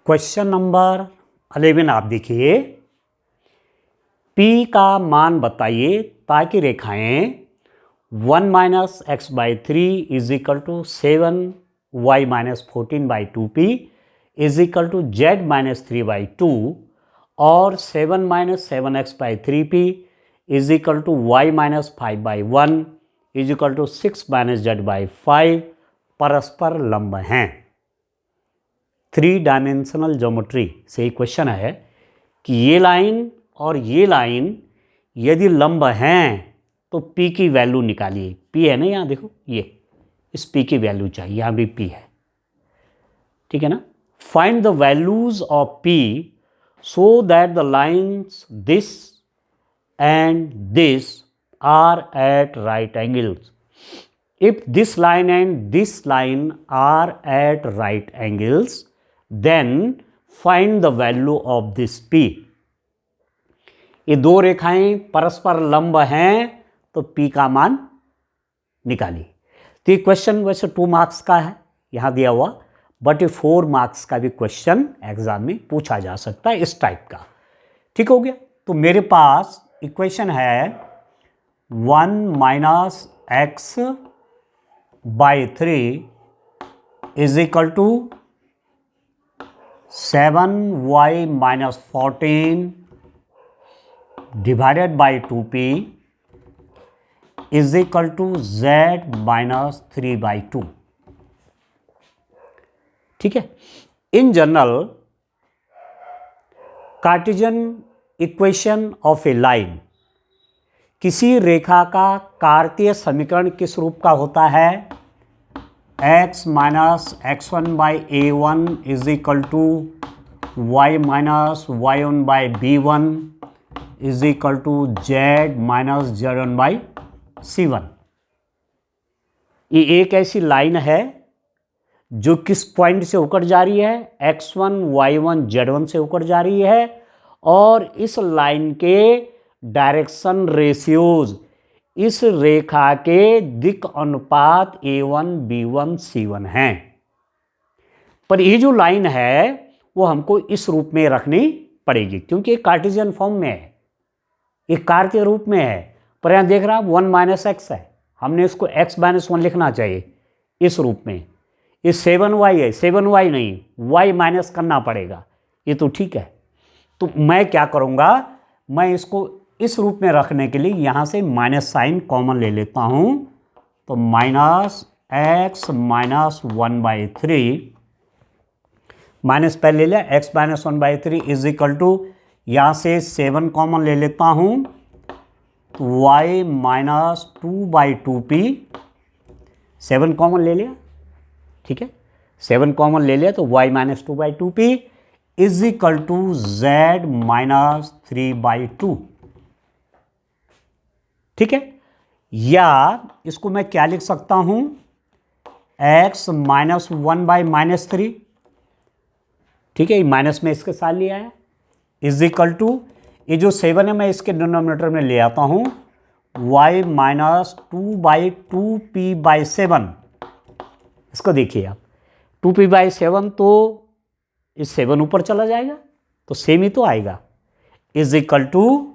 Question number 11 आप देखिए, P का मान बताइए ताकि रेखाएं 1 minus x by three is equal to 7 Y minus 14 by 2p is equal to Z minus 3 by 2 और 7 minus 7x by 3p is equal to Y minus 5 by 1 is equal to 6 minus Z by 5 परस्पर लंब हैं। 3 dimensional geometry से question है कि ये line और ये लाइन यदि लंब हैं तो P की वैल्यू निकालिए। P है ना, यहाँ देखो, ये इस P की वैल्यू चाहिए, यहाँ भी P है, ठीक है ना। Find the values of P so that the lines this and this are at right angles. If this line and this line are at right angles then find the value of this P। ये दो रेखाएं परस्पर लंब हैं तो P का मान निकालिए। तो ये क्वेश्चन वैसे 2 मार्क्स का है यहाँ दिया हुआ, बट ये 4 मार्क्स का भी क्वेश्चन एग्जाम में पूछा जा सकता है इस टाइप का। ठीक हो गया। तो मेरे पास इक्वेशन है 1 minus x by 3 is equal to 7y minus 14 divided by 2p is equal to z minus 3 by 2। ठीक है। In general Cartesian equation of a line, किसी रेखा का कार्तीय समीकरण किस रूप का होता है? x minus x1 by a1 is equal to y minus y1 by b1 is equal to z minus z1 by c1। ये एक ऐसी लाइन है जो किस पॉइंट से होकर जा रही है? x1 y1 z1 से होकर जा रही है, और इस लाइन के डायरेक्शन रेशियोज इस रेखा के दिक् अनुपात a1 b1 c1 हैं। पर ये जो लाइन है वो हमको इस रूप में रखनी पड़ेगी क्योंकि ये कार्टेशियन फॉर्म में है, ये कार्तीय रूप में है। पर यहाँ देख रहा आप 1 माइनस एक्स है, हमने इसको x माइनस 1 लिखना चाहिए इस रूप में। ये 7y है, 7y नहीं, y माइनस करना पड़ेगा, ये तो ठीक है। तो मैं क्या करूँगा, मैं इसको इस रूप में रखने के लिए यहाँ से माइनस साइन कॉमन ले लेता हूँ। तो minus x minus 1 by 3, minus पहले ले लिया, x minus 1 by 3 is equal to, यहाँ से 7 कॉमन ले लेता हूँ तो y minus 2 by 2p, 7 common ले लिया, ठीक है, 7 कॉमन ले लिया तो y minus 2 by 2p is equal to z minus 3 by 2। ठीक है। या इसको मैं क्या लिख सकता हूं, x माइनस 1 बाई माइनस 3, ठीक है, माइनस में इसके साथ लिया है, इज इक्वल टू, ये जो 7 है मैं इसके डिनोमिनेटर में ले आता हूं, y minus 2 by 2p by 7। इसको देखिए आप, 2p बाई 7 तो इस 7 ऊपर चला जाएगा तो सेम ही तो आएगा, is equal to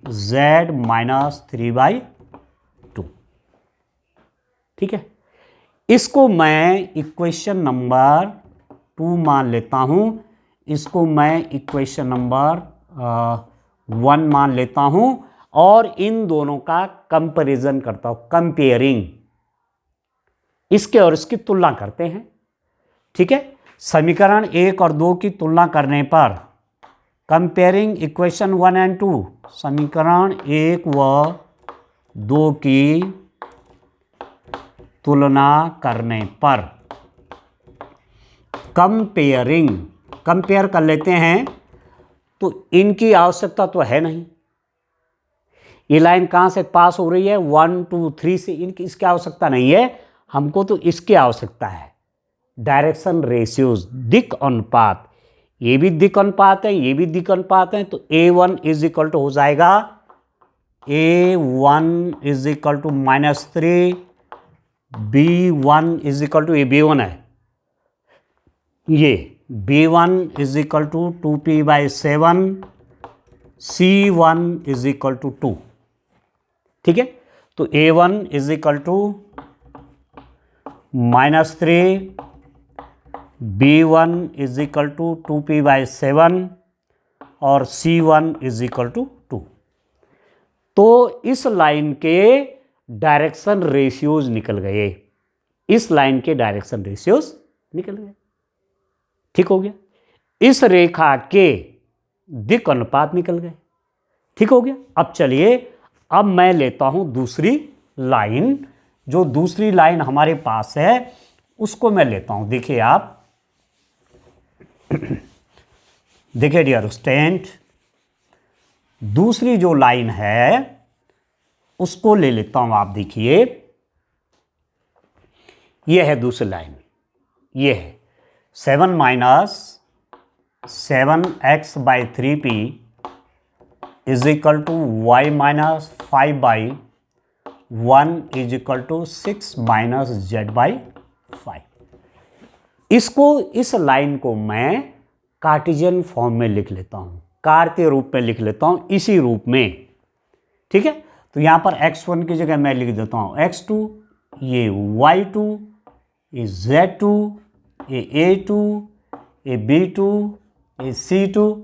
z minus 3 by 2। ठीक है। इसको मैं इक्वेशन नंबर 2 मान लेता हूं, इसको मैं इक्वेशन नंबर 1 मान लेता हूं और इन दोनों का कंपैरिजन करता हूं, कंपेयरिंग, इसके और इसकी तुलना करते हैं। ठीक है। समीकरण 1 और 2 की तुलना करने पर, कंपेयरिंग इक्वेशन 1 एंड 2, समीकरण 1 व 2 की तुलना करने पर, कंपेयर कर लेते हैं। तो इनकी आवश्यकता तो है नहीं, ये लाइन कहाँ से पास हो रही है, 1 2 3 से, इसकी आवश्यकता नहीं है हमको, तो इसकी आवश्यकता है डायरेक्शन रेशियोज, दिक् अनुपात। ये भी दिक् अनुपात है, ये भी दिक् अनुपात है, तो a1 इज इक्वल टू हो जाएगा, a1 is equal to minus 3, b1 is equal to, ये b1 है, ये B1 is equal to 2p/7, C1 is equal to 2। ठीक है, तो A1 is equal to -3, B1 is equal to 2p/7 और C1 is equal to 2। तो इस line के डायरेक्शन रेशियोज निकल गए, इस लाइन के डायरेक्शन रेशियोज निकल गए। ठीक हो गया, इस रेखा के दिक् अनुपात निकल गए। ठीक हो गया। अब चलिए, अब मैं लेता हूं दूसरी लाइन, जो दूसरी लाइन हमारे पास है उसको मैं लेता हूं। देखिए आप, देखिए डियर स्टूडेंट, दूसरी जो लाइन है उसको ले लेता हूं। आप देखिए, यह है दूसरी लाइन, यह है 7 - 7x/3p is equal to y - 5/1 is equal to 6 - z/5। इसको, इस लाइन को मैं कार्टेशियन फॉर्म में लिख लेता हूं, कार्तीय रूप में लिख लेता हूं, इसी रूप में। ठीक है, तो यहां पर x1 की जगह मैं लिख देता हूं x2, ये y2, ये z2, ये a2, ये b2, ये c2,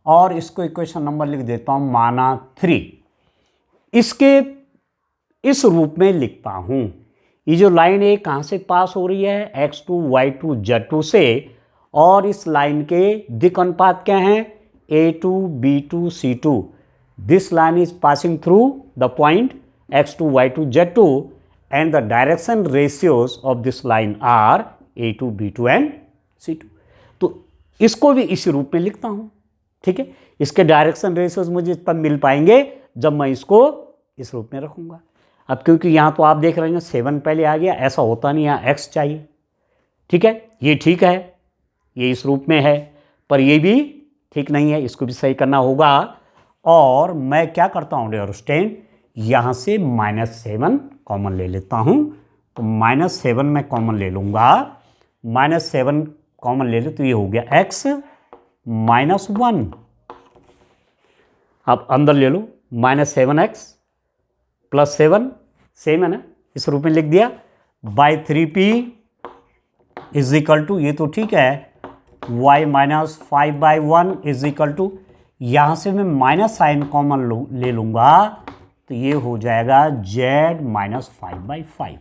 और इसको इक्वेशन नंबर लिख देता हूं माना 3। इसके इस रूप में लिखता हूं। ये जो लाइन है कहां से पास हो रही है, x2, y2, z2 से, और इस लाइन के दिक् अनुपात क्या हैं, a2, b2, c2। This line is passing through the point x2, y2, z2 and the direction ratios of this line are a2, b2 and c2। तो इसको भी इसी रूप में लिखता हूं। ठीक है, इसके डायरेक्शन रेशियोज मुझे तब मिल पाएंगे जब मैं इसको इस रूप में रखूंगा। अब क्योंकि यहां तो आप देख रहे हैं 7 पहले आ गया, ऐसा होता नहीं, यहां x चाहिए। ठीक है, ये ठीक है, ये इस रूप में है, पर ये भी ठीक नहीं है, इसको भी सही करना होगा। और मैं क्या करता हूं डियर स्टूडेंट, यहां से -7 कॉमन ले लेता हूं। तो -7 मैं कॉमन ले लूंगा, -7 कॉमन ले लो तो ये हो गया x -1। अब अंदर ले लो, -7x + 7, सेम है ना, इस रूप में लिख दिया, /3p इज इक्वल टू, ये तो ठीक है, y - 5/1 इज इक्वल टू, यहां से मैं माइनस साइन कॉमन ले लूंगा तो ये हो जाएगा z - 5/5।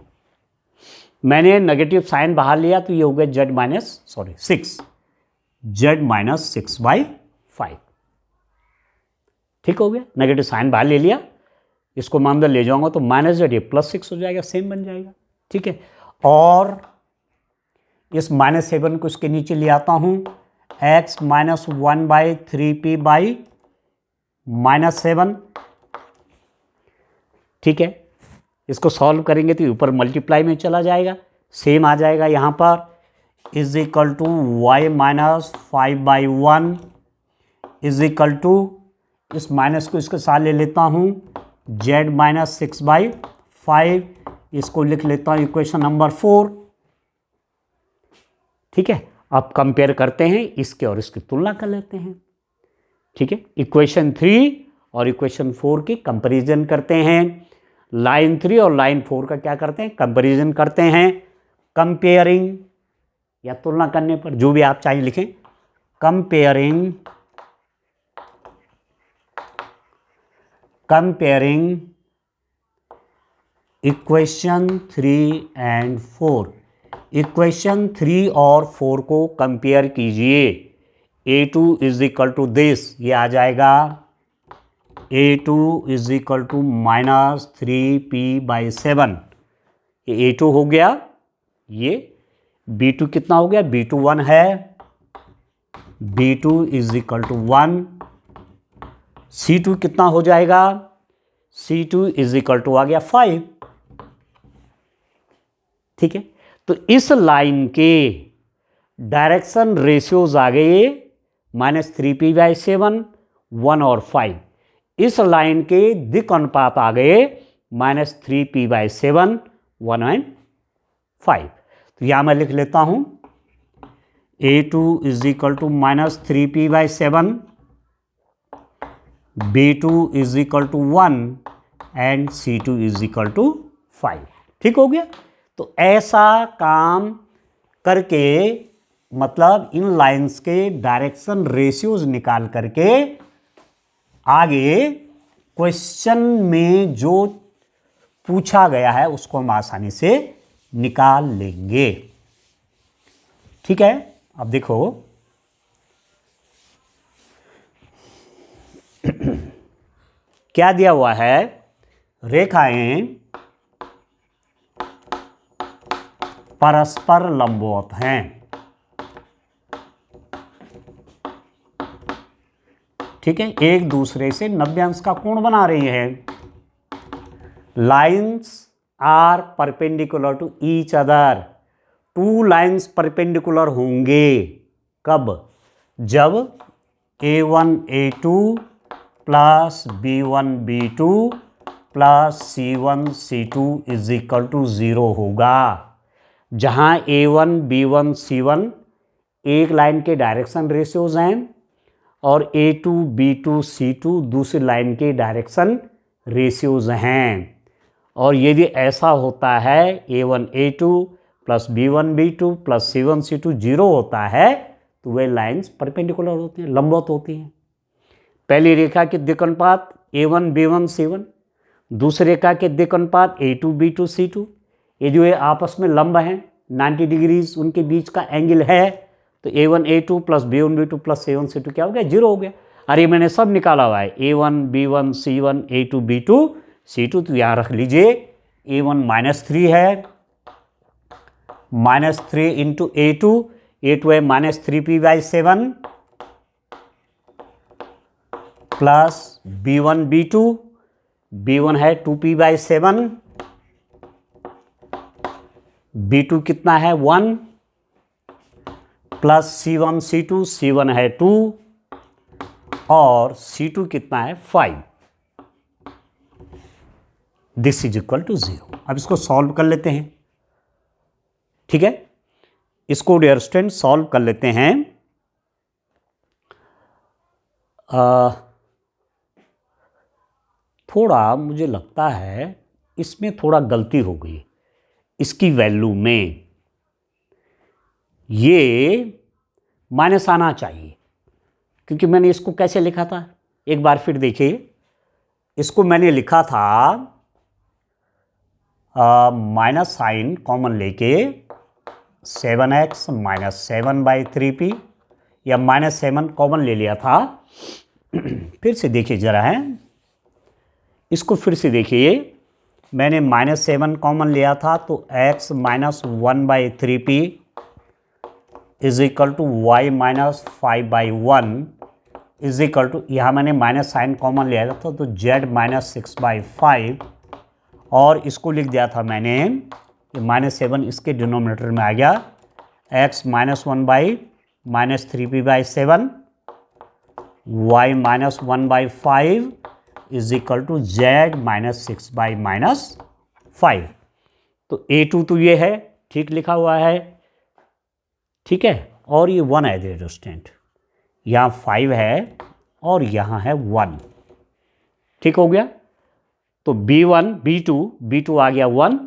मैंने नेगेटिव साइन बाहर लिया तो ये हो गया z - 6/5। ठीक हो गया, नेगेटिव साइन बाहर ले लिया, इसको मैं अंदर ले जाऊंगा तो -z, ये +6 हो जाएगा, सेम बन जाएगा। ठीक है, और इस -7 को इसके नीचे ले आता हूं, x - 1/3p/-7। ठीक है, इसको सॉल्व करेंगे तो ऊपर मल्टीप्लाई में चला जाएगा, सेम आ जाएगा यहाँ पर, is equal to y - 5/1 is equal to, इस माइनस को इसके साथ ले लेता हूँ, z - 6/5, इसको लिख लेता हूँ इक्वेशन नंबर 4। ठीक है, अब कंपेयर करते हैं, इसके और इसकी तुलना कर लेते हैं। ठीक है, इक्वेशन 3 और इक्वेशन 4 की कंपैरिजन करते हैं। लाइन 3 और लाइन 4 का क्या करते हैं, कंपैरिजन करते हैं। कंपेयरिंग या तुलना करने पर जो भी आप चाहिए लिखें, कंपेयरिंग इक्वेशन 3 एंड 4। इक्वेशन 3 और 4 को कंपेयर कीजिए। a2 is equal to this, ये आ जाएगा a2 is equal to -3p/7, ये a2 हो गया। ये b2 कितना हो गया, b2 1 है, b2 is equal to 1। c2 कितना हो जाएगा, c2 इज इक्वल टू आ गया 5। ठीक है, तो इस लाइन के डायरेक्शन रेशियोज आ गए -3p/7, 1 और 5। इस लाइन के दिक् अनुपात आ गए -3p/7, 1 एंड 5। तो यहां मैं लिख लेता हूं, A2 is equal to -3p/7, B2 is equal to 1 and C2 is equal to 5। ठीक हो गया। तो ऐसा काम करके मतलब इन लाइंस के डायरेक्शन रेशियोज निकाल करके आगे क्वेश्चन में जो पूछा गया है उसको हम आसानी से निकाल लेंगे। ठीक है, अब देखो क्या दिया हुआ है, रेखाएं परस्पर लंबवत हैं। ठीक है, एक दूसरे से 90 अंश का कोण बना रही है। Lines are perpendicular to each other. Two lines perpendicular होंगे कब? जब A1 A2 plus B1 B2 plus C1 C2 is equal to 0 होगा। जहां A1 B1 C1 एक लाइन के डायरेक्शन रेशियोज हैं और A2 B2 C2 दूसरी लाइन के डायरेक्शन रेशियोज हैं। और यदि ऐसा होता है A1 A2 plus B1 B2 plus C1 C2 0 होता है तो वे लाइंस परपेंडिकुलर होती हैं, लंबवत होती हैं। पहली रेखा के दिक् अनुपात A1 B1 C1, दूसरी रेखा के दिक् अनुपात A2 B2 C2। ये जो आपस में लंब हैं 90 डिग्रीज उनके बीच का एंगल है, तो A1 A2 plus B1 B2 plus C1 C2 क्या हो गया? 0 हो गया। अरे मैंने सब निकाला हुआ है, A1 B1 C1 A2 B2 C2, तो यहाँ रख लीजिए A1 -3 है, -3 इंटू A2 है -3p/7 प्लस B1 B1 है 2p/7, B2 कितना है 1 प्लस C1 C2 है 2 और C2 कितना है 5। This is equal to 0। अब इसको सॉल्व कर लेते हैं। ठीक है, इसको डियर स्टूडेंट सॉल्व कर लेते हैं। थोड़ा मुझे लगता है इसमें थोड़ा गलती हो गई, इसकी वैल्यू में ये माइनस आना चाहिए, क्योंकि मैंने इसको कैसे लिखा था एक बार फिर देखिए। इसको मैंने लिखा था माइनस साइन कॉमन लेके 7x - 7/3p या -7 कॉमन ले लिया था। फिर से देखिए जरा है, इसको फिर से देखिए, मैंने -7 कॉमन लिया था तो x - 1/3p is equal to y - 5/1 is equal to, यहाँ मैंने माइनस साइन कॉमन लिया था तो z - 6/5 और इसको लिख दिया था मैंने -7 इसके डिनोमिनेटर में आ गया, x - 1/-3p/7 y - 1/5 is equal to z - 6/-5। तो A2 तो ये है, ठीक लिखा हुआ है। ठीक है, और ये 1 है डियर स्टूडेंट, यहाँ 5 है और यहाँ है 1। ठीक हो गया। तो B1 B2 आ गया 1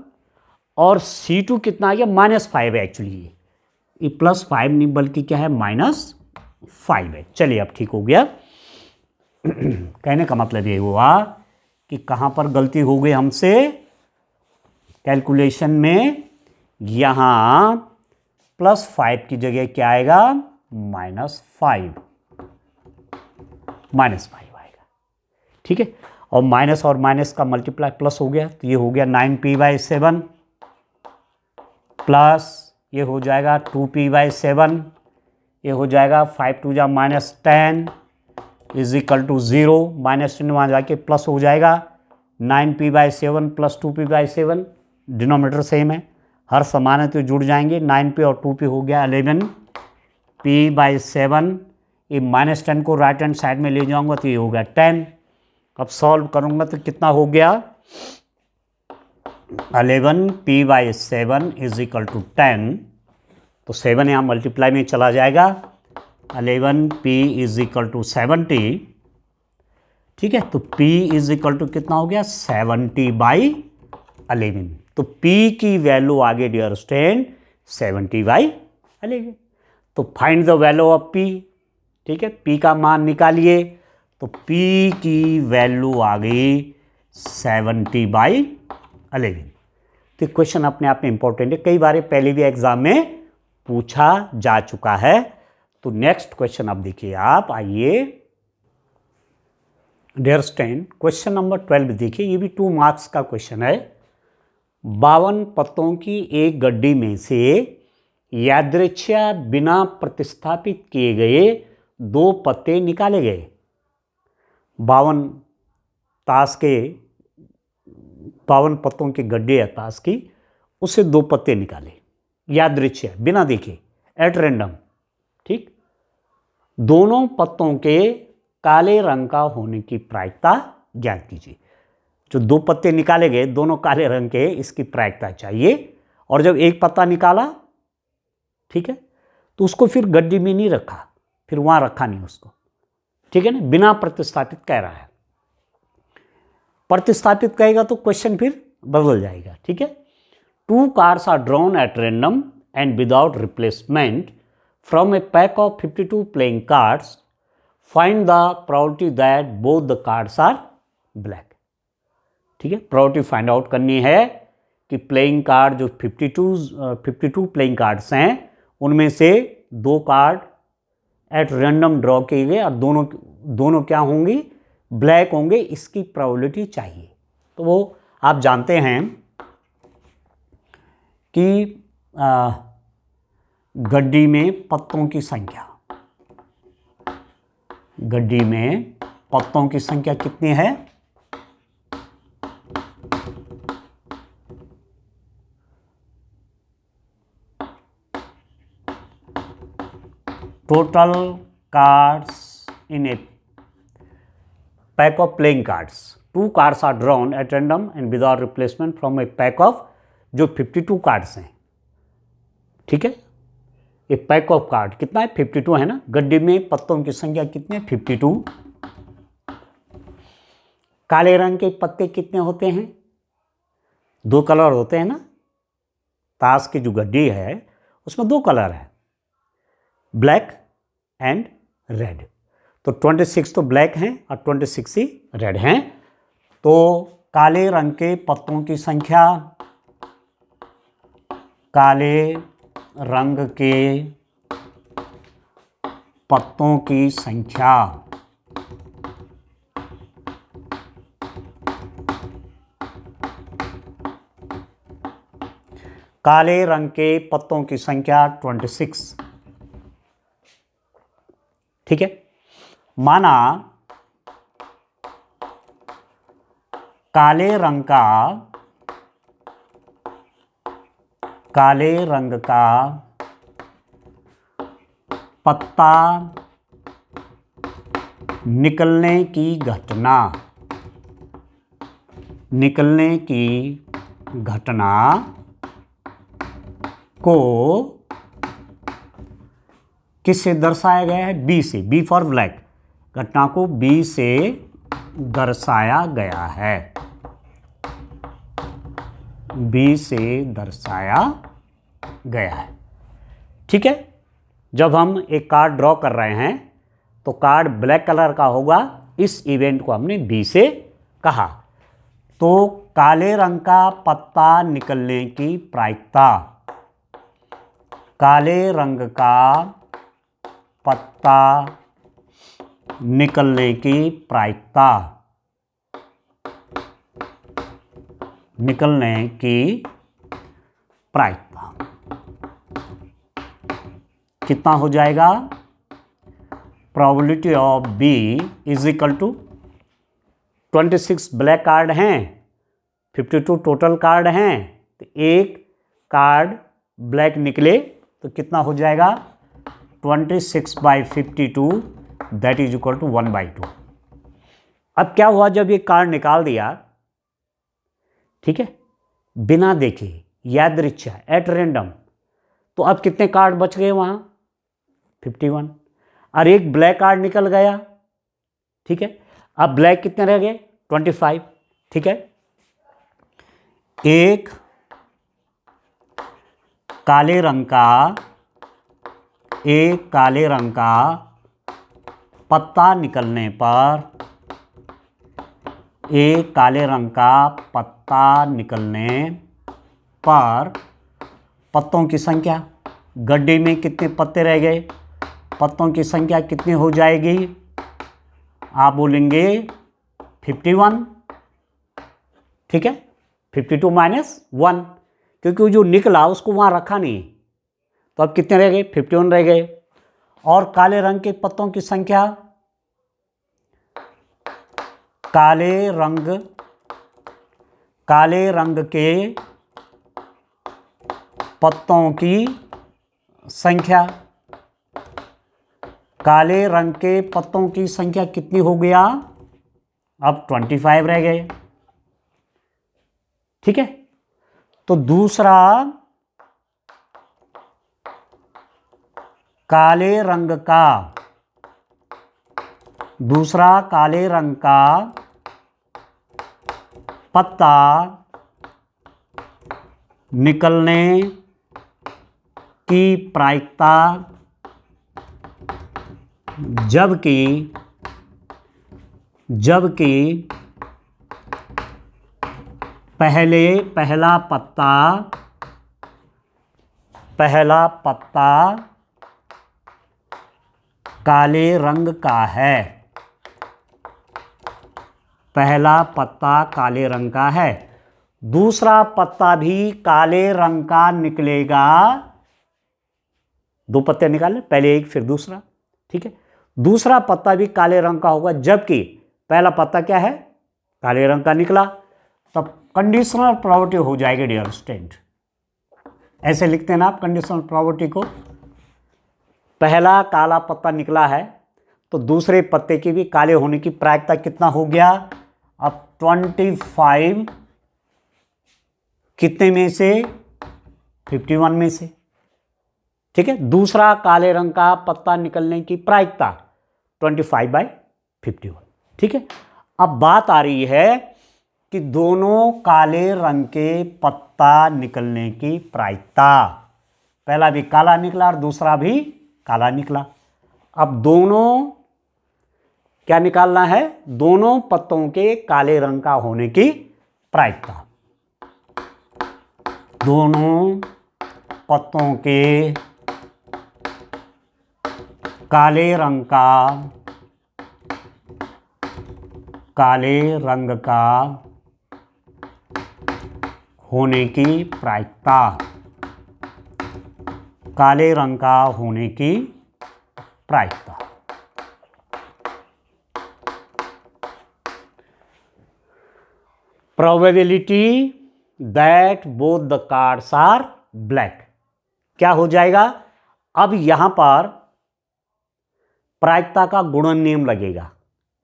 और C2 कितना आ गया -5 है। एक्चुअली ये +5 नहीं बल्कि क्या है -5 है। चलिए अब ठीक हो गया। कहने का मतलब ये हुआ कि कहाँ पर गलती हो गई हमसे कैलकुलेशन में। यहाँ +5 की जगह क्या आएगा -5 आएगा। ठीक है, और माइनस और माइनस का मल्टीप्लाई प्लस हो गया तो ये हो गया 9p/7 प्लस ये हो जाएगा 2p/7, ये हो जाएगा 5 2 जा -10 इज इक्वल टू 0, -10 वहाँ जाके प्लस हो जाएगा 9p/7 plus 2p/7, denominator same है, हर समान है तो जुड़ जाएंगे। 9p और 2p हो गया 11p/7, ये -10 को राइट हैंड साइड में ले जाऊंगा तो ये हो गया 10। अब सॉल्व करूंगा तो कितना हो गया 11p/7 इज इक्वल टू 10 तो 7 यहाँ मल्टीप्लाई में चला जाएगा, 11p इज इक्वल टू 70, ठीक है। तो p इज इक्वल टू कितना हो गया, 70/11। तो p की वैल्यू आ गई डियर स्टूडेंट 70/11। तो find the value of p, ठीक है, p का मान निकालिए। तो p की वैल्यू आ गई 70/11। तो क्वेश्चन अपने आप में इंपॉर्टेंट है, कई बार पहले भी एग्जाम में पूछा जा चुका है। तो नेक्स्ट क्वेश्चन अब देखिए आप, आइए डियर स्टूडेंट, क्वेश्चन नंबर 12 देखिए, ये भी 2 मार्क्स का क्वेश्चन है। 52 पत्तों की एक गड्डी में से यादृच्छा बिना प्रतिस्थापित किए गए 2 पत्ते निकाले गए। 52 ताश के 52 पत्तों की गड्डी है ताश की, उससे 2 पत्ते निकाले यादृच्छा बिना देखे, एट रैंडम, ठीक। दोनों पत्तों के काले रंग का होने की प्रायिकता ज्ञात कीजिए। जो 2 पत्ते निकाले गए दोनों काले रंग के, इसकी प्रायिकता चाहिए। और जब एक पत्ता निकाला, ठीक है, तो उसको फिर गड्डी में नहीं रखा, फिर वहां रखा नहीं उसको, ठीक है ना, बिना प्रतिस्थापित कह रहा है। प्रतिस्थापित कहेगा तो क्वेश्चन फिर बदल जाएगा, ठीक है। 2 cards are drawn at random and without replacement from a pack of 52 playing cards, find the probability that both the cards are black, ठीक है। प्रोबेबिलिटी फाइंड आउट करनी है कि प्लेइंग कार्ड जो 52 प्लेइंग कार्ड्स हैं, उनमें से 2 कार्ड एट रैंडम ड्रॉ किए गए और दोनों क्या होंगी, ब्लैक होंगे, इसकी प्रोबेबिलिटी चाहिए। तो वो आप जानते हैं कि गड्डी में पत्तों की संख्या, गड्डी में पत्तों की संख्या कितनी है, total cards in a pack of playing cards, 2 cards are drawn at random and without replacement from a pack of, जो 52 कार्ड्स हैं, ठीक है। ये पैक ऑफ कार्ड कितना है, 52 है ना। गड्डी में पत्तों की संख्या कितनी है, 52। काले रंग के पत्ते कितने होते हैं, 2 कलर होते हैं ना। ताश की जो गड्डी है उसमें 2 कलर है, ब्लैक एंड रेड। तो 26 तो ब्लैक हैं और 26 ही रेड हैं। तो काले रंग के पत्तों की संख्या, काले रंग के पत्तों की संख्या काले रंग के पत्तों की संख्या 26, ठीक है। माना काले रंग का पत्ता निकलने की घटना को किससे दर्शाया गया है, बी से, बी फॉर ब्लैक, घटना को बी से दर्शाया गया है, बी से दर्शाया गया है, ठीक है। जब हम एक कार्ड ड्रॉ कर रहे हैं तो कार्ड ब्लैक कलर का होगा, इस इवेंट को हमने बी से कहा। तो काले रंग का पत्ता निकलने की प्रायिकता, काले रंग का पत्ता निकलने की प्रायिकता, कितना हो जाएगा, probability of B is equal to 26 black card हैं, 52 टोटल कार्ड हैं, तो एक कार्ड ब्लैक निकले तो कितना हो जाएगा, 26/52, दैट इज इक्वल टू 1/2। अब क्या हुआ, जब ये कार्ड निकाल दिया, ठीक है, बिना देखे, यादृच्छा, एट रैंडम, तो अब कितने कार्ड बच गए वहाँ? 51। और एक ब्लैक कार्ड निकल गया, ठीक है। अब ब्लैक कितने रह गए? 25, ठीक है। एक काले रंग का पत्ता निकलने पर, एक काले रंग का पत्ता निकलने पर पत्तों की संख्या, गड्ढे में कितने पत्ते रह गए, पत्तों की संख्या कितनी हो जाएगी? आप बोलेंगे 51, ठीक है। 52 माइनस 1, क्योंकि वो जो निकला उसको वहाँ रखा नहीं, तो अब कितने रह गए? 51 रह गए। और काले रंग के पत्तों की संख्या, काले रंग के पत्तों की संख्या, काले रंग के पत्तों की संख्या कितनी हो गया? अब 25 रह गए, ठीक है। तो दूसरा काले रंग का पत्ता निकलने की प्रायिकता, जबकि पहला पत्ता काले रंग का है, पहला पत्ता काले रंग का है, दूसरा पत्ता भी काले रंग का निकलेगा। दो पत्ते निकाले, पहले एक फिर दूसरा, ठीक है। दूसरा पत्ता भी काले रंग का होगा, जबकि पहला पत्ता क्या है? काले रंग का निकला। तब कंडीशनल प्रॉपर्टी हो जाएगी डियर स्टूडेंट। ऐसे लिखते हैं ना आप कंडीशनल प्रॉपर्टी को। पहला काला पत्ता निकला है तो दूसरे पत्ते की भी काले होने की प्रायिकता कितना हो गया? अब 25 कितने में से? 51 में से, ठीक है। दूसरा काले रंग का पत्ता निकलने की प्रायिकता 25/51, ठीक है। अब बात आ रही है कि दोनों काले रंग के पत्ता निकलने की प्रायिकता, पहला भी काला निकला और दूसरा भी काला निकला। अब दोनों क्या निकालना है? दोनों पत्तों के काले रंग का होने की प्रायिकता, दोनों पत्तों के काले रंग का होने की प्रायिकता, काले रंग का होने की प्रायिकता। Probability that both the cards are black, क्या हो जाएगा? अब यहां पर प्रायिकता का गुणन नियम लगेगा,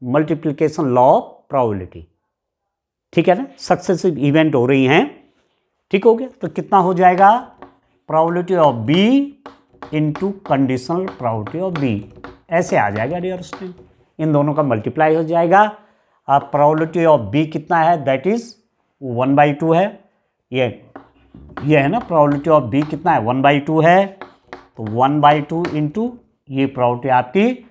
मल्टीप्लिकेशन लॉ ऑफ प्रोबेबिलिटी, ठीक है ना। सक्सेसिव इवेंट हो रही हैं, ठीक हो गया। तो कितना हो जाएगा? Probability of B into conditional probability of B, ऐसे आ जाएगा डियर स्टूडेंट। इन दोनों का मल्टीप्लाई हो जाएगा। अब प्रोबेबिलिटी ऑफ बी कितना है? दैट इज 1/2 है। ये है ना, प्रोबेबिलिटी ऑफ बी कितना है? 1/2 है। तो 1/2 इंटू ये प्रोबेबिलिटी आपकी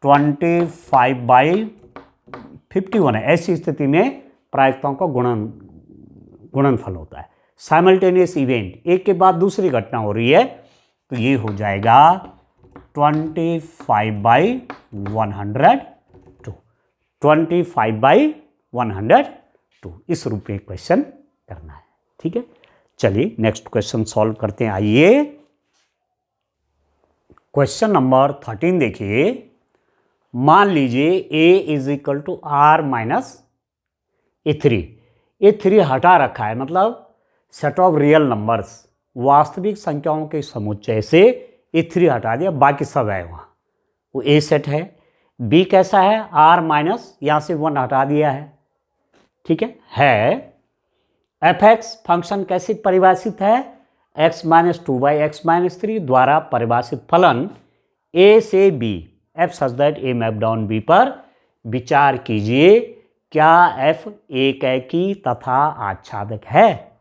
25/51 है। ऐसी स्थिति में प्रायिकताओं का गुणनफल होता है। साइमल्टेनियस इवेंट, एक के बाद दूसरी घटना हो रही है, तो ये हो जाएगा 25/102, 25/102। इस रूप में क्वेश्चन करना है, ठीक है। चलिए नेक्स्ट क्वेश्चन सॉल्व करते हैं। आइए क्वेश्चन नंबर 13 देखिए। मान लीजिए a is equal to r minus A3, A3 हटा रखा है, मतलब सेट ऑफ रियल नंबर्स, वास्तविक संख्याओं के समुच्चय से A3 हटा दिया, बाकी सब है वहाँ, वो A सेट है। B कैसा है? R माइनस, यहाँ से 1 हटा दिया है, ठीक है। fx फंक्शन कैसे परिभाषित है? x माइनस 2/x-3 द्वारा परिभाषित फलन a से b f such that a map down b पर विचार कीजिए। क्या f एकैकी तथा आच्छादक है?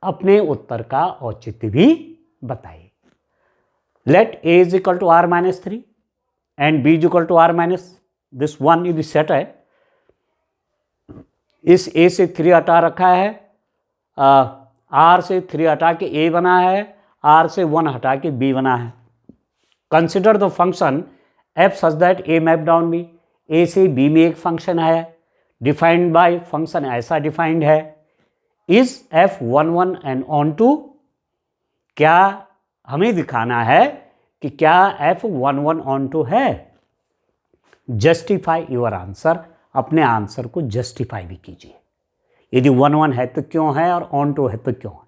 अपने उत्तर का औचित्य भी बताइए। Let a is equal to r minus 3 and b is equal to r minus this 1 यदि सेट है। इस a से 3 हटा रखा है, r से 3 हटा के a बना है, r से 1 हटा के b बना है। Consider the function f such that a map down b, a से b में एक फंक्शन है डिफाइंड बाय फंक्शन ऐसा डिफाइंड है। Is f 1 1 and onto, क्या हमें दिखाना है कि क्या f 1 1 ऑन टू है। जस्टिफाई योर आंसर, अपने आंसर को जस्टिफाई भी कीजिए। यदि 1 1 है तो क्यों है और ऑन टू है तो क्यों है।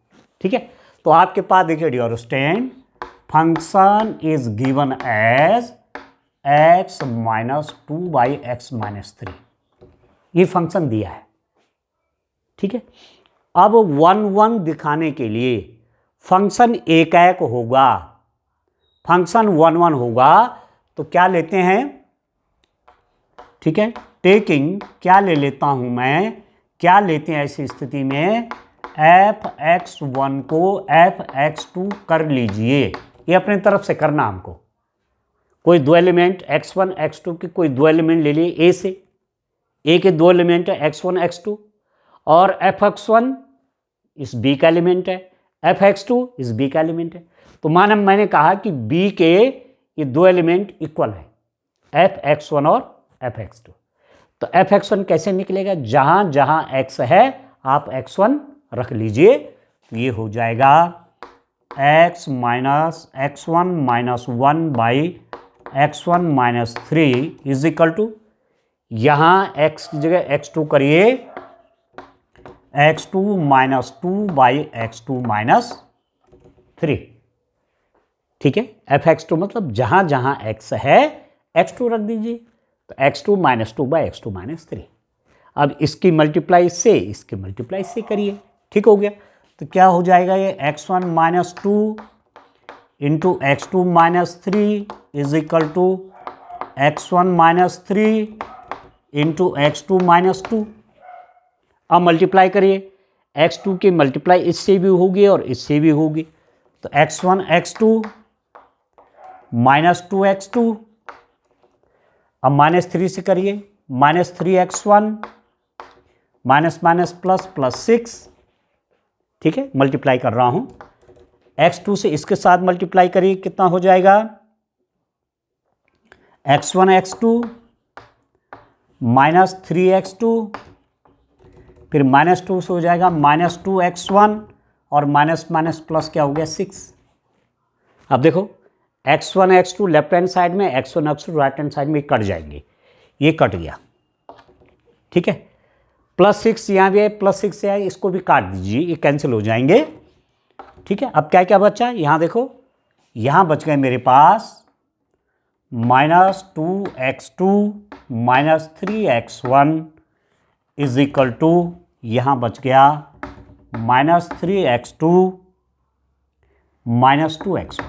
ठीक है, तो आपके पास देखिए dear student, function is given as x minus 2/x-3, ये फंक्शन दिया है। ठीक है, अब 1 1 दिखाने के लिए फंक्शन एकैक होगा, फंक्शन 1 1 होगा तो क्या लेते हैं। ठीक है, टेकिंग क्या ले लेता हूं मैं, क्या लेते हैं ऐसी स्थिति में, f(x1) को f(x2) कर लीजिए। ये अपने तरफ से करना हमको, कोई दो एलिमेंट x1 x2 की कोई दो एलिमेंट ले लिए a से, a के दो एलिमेंट है x1 x2 और fx1 इस b का एलिमेंट है, fx2 इस b का एलिमेंट है। तो माना मैंने कहा कि b के ये दो एलिमेंट इक्वल है fx1 और fx2, तो fx1 कैसे निकलेगा, जहां जहां x है आप x1 रख लीजिए, तो ये हो जाएगा x minus x1 minus 1/x1-3 is equal to, यहां x की जगह x2 करिए, x2 माइनस 2/x2-3। ठीक है, fx2 मतलब जहां जहां x है x2 रख दीजिए, तो x2 माइनस 2/x2-3। अब इसकी मल्टीप्लाई से इसकी मल्टीप्लाई से करिए, ठीक हो गया। तो क्या हो जाएगा, ये x1 minus 2 into x2 minus 3 is equal to x1 minus 3 into x2 minus 2। अब मल्टीप्लाई करिए, x2 की मल्टीप्लाई इससे भी होगी और इससे भी होगी, तो x1 x2 माइनस 2x2, अब माइनस 3 से करिए, minus 3x1 minus minus plus plus 6। ठीक है, मल्टीप्लाई कर रहा हूं, x2 से इसके साथ मल्टीप्लाई करिए, कितना हो जाएगा, x1 x2 माइनस 3x2, फिर माइनस 2 से हो जाएगा माइनस 2x1 और माइनस माइनस प्लस क्या हो गया 6। अब देखो x1 x2 left hand side में, x1 x2 right hand side में कट जाएंगे, ये कट गया। ठीक है, प्लस 6 यहाँ भी है, प्लस 6 से आए, इसको भी काट दीजिए, ये कैंसिल हो जाएंगे। ठीक है, अब क्या क्या बचा, यहाँ देखो, यहाँ बच गए मेरे पास minus 2x2 minus 3x1 is equal to, यहाँ बच गया माइनस 3x2 माइनस 2x1।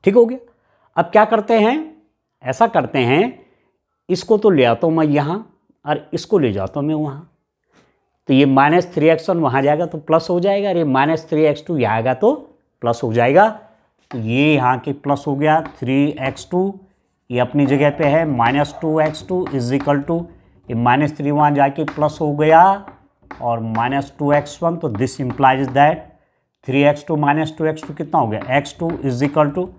ठीक हो गया। अब क्या करते हैं, ऐसा करते हैं, इसको तो ले आता हूं मैं यहां और इसको ले जाता हूं मैं वहां, तो ये माइनस 3x1 वहां जाएगा तो प्लस हो जाएगा, और ये माइनस 3x2 यहाँ आएगा तो प्लस हो जाएगा। तो ये यहाँ के प्लस हो गया 3x2, ये अपनी जगह पे है, minus 2x2 is equal to, ये माइनस 3 वहाँ जाके प्लस हो गया और माइनस 2x1, तो this implies that 3x2 minus 2x2 कितना हो गया, x2 is equal to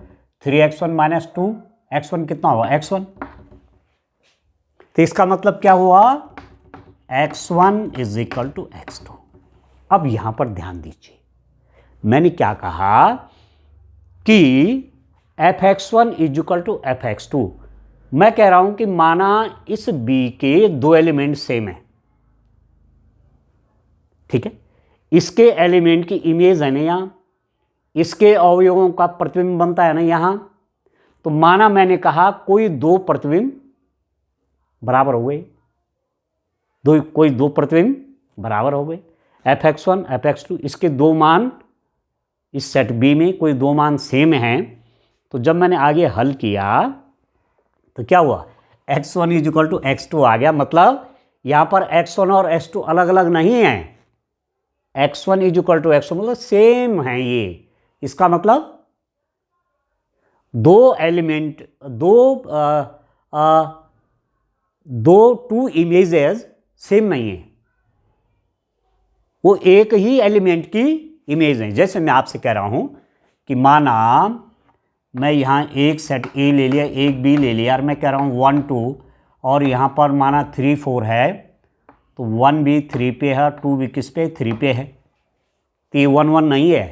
3x1 minus 2x1 कितना हुआ, x1। तो इसका मतलब क्या हुआ, x1 is equal to x2। अब यहां पर ध्यान दीजिए, मैंने क्या कहा कि fx1 is equal to fx2। मैं कह रहा हूं कि माना इस b के दो एलिमेंट सेम है, ठीक है, इसके एलिमेंट की इमेज है ना यहां, इसके अवयवों का प्रतिबिंब बनता है ना यहां, तो माना मैंने कहा कोई दो प्रतिबिंब बराबर हो गए, कोई दो प्रतिबिंब बराबर हो गए, fx1 fx2 इसके दो मान इस सेट बी में कोई दो मान सेम हैं, तो जब मैंने आगे हल किया तो क्या हुआ, x1 is equal to x2 आ गया। मतलब यहाँ पर x1 और x2 अलग अलग नहीं हैं, x1 is equal to x2 मतलब सेम है ये। इसका मतलब दो एलिमेंट टू इमेजेस सेम नहीं है, वो एक ही एलिमेंट की इमेज है। जैसे मैं आपसे कह रहा हूं कि माना मैं यहाँ एक सेट ए ले लिया, एक बी ले लिया, और मैं कह रहा हूँ 1 2, और यहाँ पर माना 3 4 है, तो 1 भी 3 पे है, 2 भी किस पे 3 पे है, तो ये 1 1 नहीं है,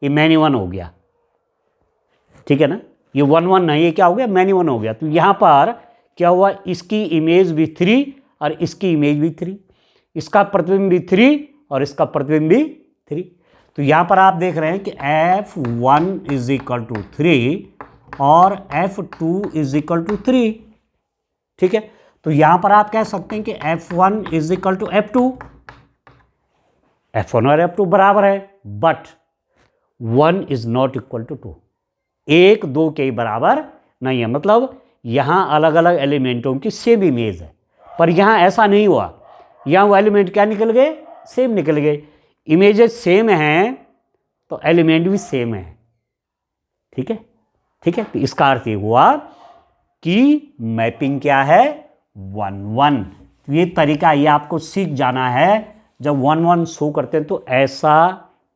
ये मैनी 1 हो गया। ठीक है ना, ये 1 1 नहीं है, क्या हो गया, मैनी 1 हो गया। तो यहाँ पर क्या हुआ, इसकी इमेज भी 3 और इसकी इमेज भी 3, इसका प्रतिबिंब भी 3 और इसका प्रतिबिंब भी 3। तो यहाँ पर आप देख रहे हैं कि f1 इज इक्वल टू 3 और f2 इज इक्वल टू 3। ठीक है, तो यहाँ पर आप कह सकते हैं कि f1 is equal to f2, f1 और f2 बराबर है, but 1 is not equal to 2, एक दो के बराबर नहीं है। मतलब यहाँ अलग अलग एलिमेंटों की सेम इमेज है, पर यहाँ ऐसा नहीं हुआ, यहाँ वो एलिमेंट क्या निकल गए, सेम निकल गए। इमेजेस सेम हैं तो एलिमेंट भी सेम है। ठीक है, ठीक है, तो इसका अर्थ ये हुआ कि मैपिंग क्या है, 1 1। तो ये तरीका ये आपको सीख जाना है, जब 1 1 शो करते हैं तो ऐसा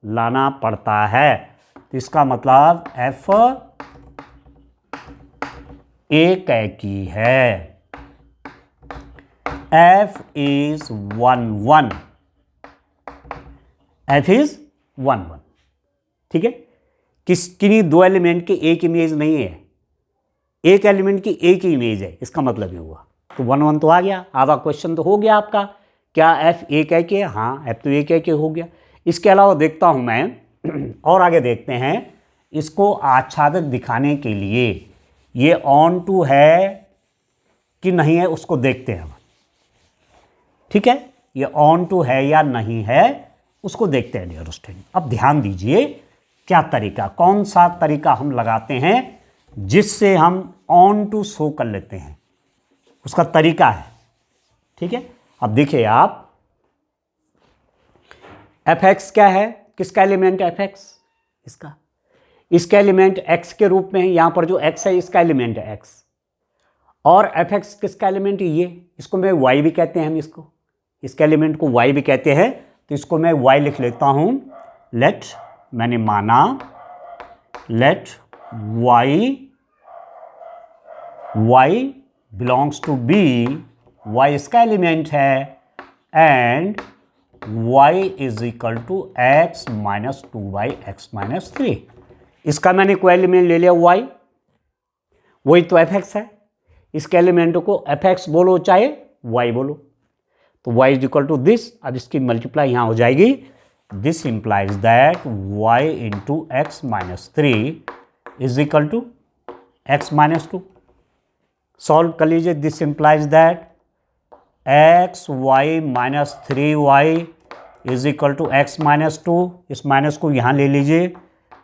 लाना पड़ता है। तो इसका मतलब f एक की है, f इज 1 1, f इज 1 1। ठीक है, किन्हीं दो एलिमेंट की एक इमेज नहीं है, एक एलिमेंट की एक ही इमेज है, इसका मतलब ये हुआ। तो 1 1 तो आ गया, आधा क्वेश्चन तो हो गया आपका। क्या f एक है कि, हाँ f तो एक है कि हो गया। इसके अलावा देखता हूं मैं और आगे देखते हैं, इसको आच्छादक दिखाने के लिए ये ऑन टू है कि नहीं है उसको देखते हैं हम। ठीक है, ये ऑन टू है या नहीं है उसको देखते हैं डियर स्टूडेंट। अब ध्यान दीजिए क्या तरीका, कौन सा तरीका हम लगाते हैं जिससे हम ऑन टू शो कर लेते हैं, उसका तरीका है। ठीक है, अब देखिए आप, fx क्या है, किसका एलिमेंट fx, इसका एलिमेंट x के रूप में है, यहां पर जो x है इसका एलिमेंट है x, और fx किसका एलिमेंट है, ये इसको मैं y भी कहते हैं, हम इसके एलिमेंट को y भी कहते हैं। तो इसको मैं y लिख लेता हूं, लेट, मैंने माना let y belongs to b, y इसका एलिमेंट है, and y is equal to x minus 2y x minus 3। इसका मैंने कोई एलिमेंट ले लिया y, वही तो fx है, इसके एलिमेंट को fx बोलो चाहे y बोलो, तो y is equal to this. अब इसकी मल्टीप्लाई यहां हो जाएगी, this implies that y into x minus 3 is equal to x minus 2। Solve कर लीजिए, this implies that x y minus 3y is equal to x minus 2, इस minus को यहाँ ले लीजिए,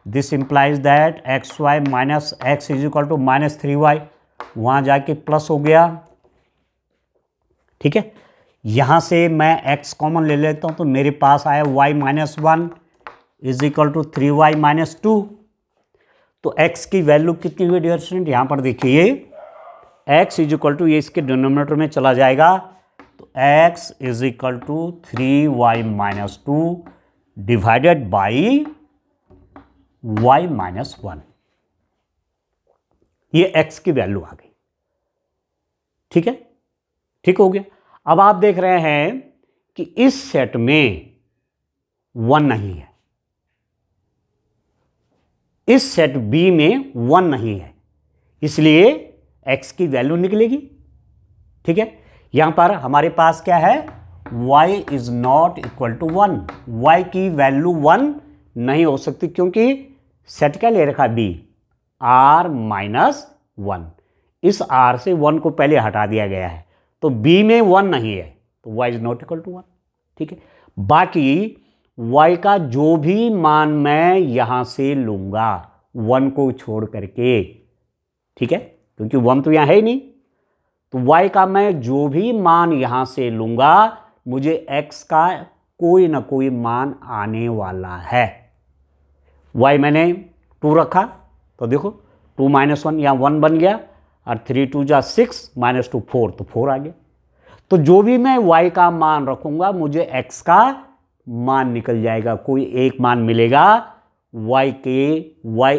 this implies that x y minus x is equal to minus 3y, वहाँ जाके plus हो गया। ठीक है, यहाँ से मैं x कॉमन ले लेता हूँ तो मेरे पास आया y minus 1 is equal to 3y minus 2। तो x की वैल्यू कितनी हुई डियर स्टूडेंट, यहाँ पर देखिए x इज इक्वल टू, ये इसके डिनोमिनेटर में चला जाएगा, तो x is equal to 3y minus 2 divided by y minus 1, ये x की वैल्यू आ गई। ठीक है, ठीक हो गया। अब आप देख रहे हैं कि इस सेट में 1 नहीं है, इस सेट B में 1 नहीं है, इसलिए x की वैल्यू निकलेगी। ठीक है, यहां पर हमारे पास क्या है, y is not equal to 1, y की वैल्यू 1 नहीं हो सकती, क्योंकि सेट क्या ले रखा B, r माइनस 1, इस r से 1 को पहले हटा दिया गया है, तो B में 1 नहीं है, तो y is not equal to 1। ठीक है, बाकी y का जो भी मान मैं यहां से लूंगा 1 को छोड़ करके, ठीक है, क्योंकि 1 तो यहां है ही नहीं, तो y का मैं जो भी मान यहां से लूंगा मुझे x का कोई ना कोई मान आने वाला है। y मैंने 2 रखा तो देखो 2 - 1 यहाँ 1 बन गया, और 3 2 जा 6 -2 4, तो 4 आ गया। तो जो भी मैं y का मान रखूंगा मुझे x का मान निकल जाएगा, कोई एक मान मिलेगा y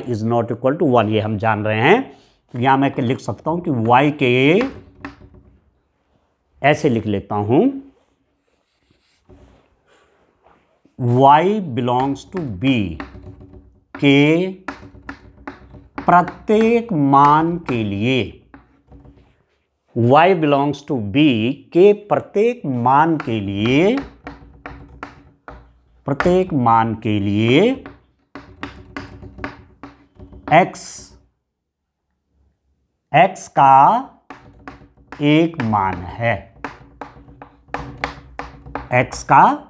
is not equal to 1, ये हम जान रहे हैं। तो यहां मैं लिख सकता हूं कि y के, ऐसे लिख लेता हूं, y बिलोंग्स टू b के प्रत्येक मान के लिए, y बिलोंग्स टू b के प्रत्येक मान के लिए, प्रत्येक मान के लिए x का एक मान है, x का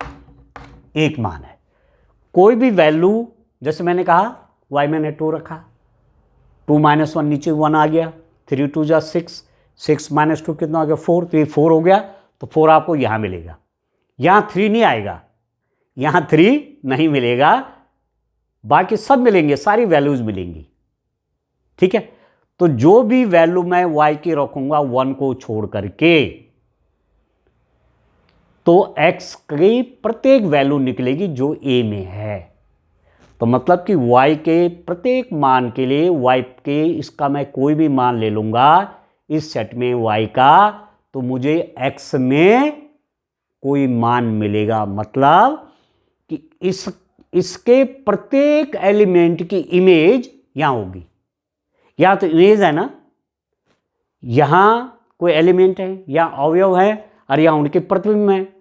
एक मान है। कोई भी वैल्यू, जैसे मैंने कहा y मैंने 2 रखा, 2 - 1 नीचे 1 आ गया, 3 2 जा 6, 6 - 2 कितना आ गया 4, तो ये 4 हो गया, तो 4 आपको यहां मिलेगा। यहां 3 नहीं आएगा, यहां 3 नहीं मिलेगा, बाकी सब मिलेंगे, सारी वैल्यूज मिलेंगी, ठीक है। तो जो भी वैल्यू मैं y की रखूंगा 1 को छोड़ करके, तो x की प्रत्येक वैल्यू निकलेगी जो a में है। तो मतलब कि y के प्रत्येक मान के लिए, y के इसका मैं कोई भी मान ले लूंगा इस सेट में y का, तो मुझे x में कोई मान मिलेगा। मतलब कि इसके प्रत्येक एलिमेंट की इमेज यहां होगी। यहां तो इमेज है ना, यहां कोई एलिमेंट है, यहां अवयव है, और यहां उनके प्रतिबिंब है।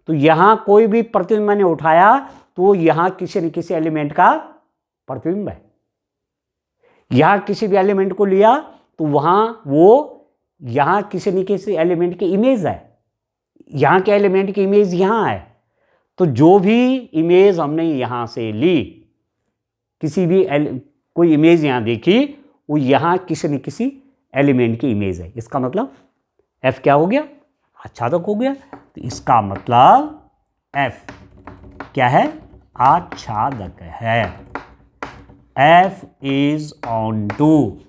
तो यहां कोई भी प्रतिबिंब मैंने उठाया तो यहां किसी न किसी एलिमेंट का प्रतिबिंब है। यहां किसी भी एलिमेंट को लिया तो वहां वो यहां किसी न किसी एलिमेंट की इमेज है, यहां के एलिमेंट की इमेज यहां है। तो जो भी इमेज हमने यहां से ली, किसी भी कोई इमेज यहां देखी, वो यहां किसी न किसी एलिमेंट की इमेज है। इसका मतलब f क्या हो गया, आच्छादक हो गया। तो इसका मतलब f क्या है, आच्छादक है। f is onto,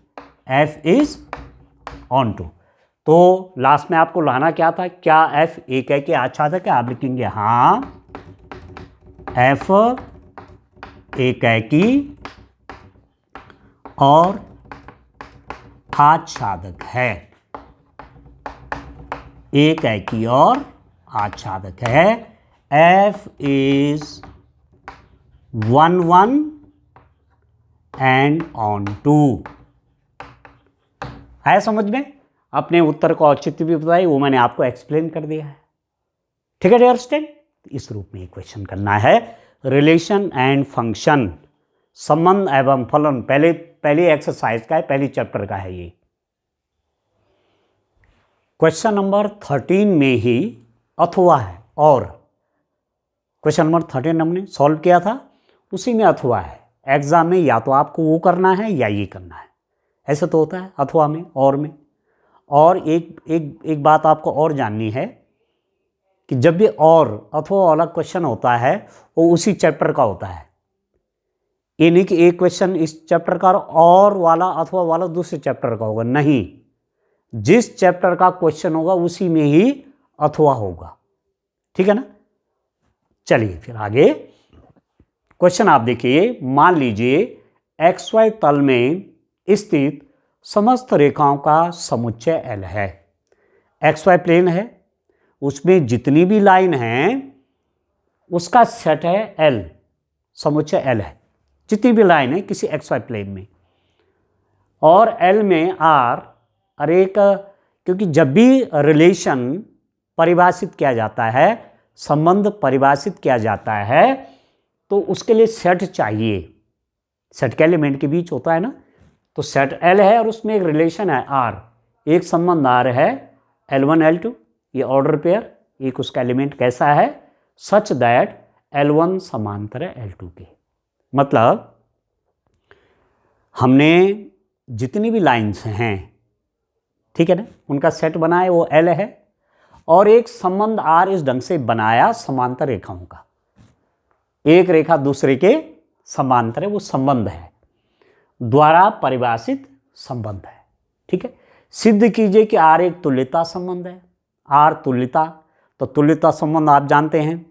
f is onto. तो लास्ट में आपको लाना क्या था, क्या f एक है कि आच्छादक है? आप लिखेंगे हां, f एकाकी और आच्छादक है, एकाकी और आच्छादक है। f is 1 1 and onto. आया समझ में? अपने उत्तर को औचित्य भी बताई, वो मैंने आपको एक्सप्लेन कर दिया है, ठीक है डियर स्टूडेंट। इस रूप में क्वेश्चन करना है, रिलेशन एंड फंक्शन, संबंध एवं फलन। पहली एक्सरसाइज का है, पहली चैप्टर का है ये। क्वेश्चन नंबर 13 में ही अथवा है, और क्वेश्चन नंबर 13 हमने सॉल्व किया था, उसी में अथवा है। एग्जाम में या तो आपको वो करना है या ये करना है, ऐसे तो होता है अथवा में और में। और एक बात आपको और जाननी है कि जब भी और अथवा वाला क्वेश्चन होता है वो उसी चैप्टर का होता है। ये नहीं कि एक क्वेश्चन इस चैप्टर का और वाला अथवा वाला दूसरे चैप्टर का होगा, नहीं, जिस चैप्टर का क्वेश्चन होगा उसी में ही अथवा होगा, ठीक है ना। चलिए फिर आगे क्वेश्चन आप देखिए। मान लीजिए XY तल में स्थित समस्त रेखाओं का समुच्चय L है। XY प्लेन है, उसमें जितनी भी लाइन हैं उसका सेट है L, समुच्चय L है, जितनी भी लाइन है किसी XY प्लेन में। और L में R, और एक, क्योंकि जब भी रिलेशन परिभाषित किया जाता है, संबंध परिभाषित किया जाता है, तो उसके लिए सेट चाहिए। सेट के एलिमेंट के बीच होता है ना, तो सेट L है और उसमें एक रिलेशन है R, एक संबंध R है L1 L2, ये ऑर्डर पेयर, एक उसका एलिमेंट कैसा है, सच दैट L1 समांतर है L2 के। मतलब हमने जितनी भी लाइंस हैं, ठीक है ना, उनका सेट बनाया वो L है, और एक संबंध R इस ढंग से बनाया समांतर रेखाओं का, एक रेखा दूसरे के समांतर है, वो संबंध है, द्वारा परिभाषित संबंध है। ठीक है, सिद्ध कीजिए कि R एक तुल्यता संबंध है। R तुल्यता, तो तुल्यता संबंध आप जानते हैं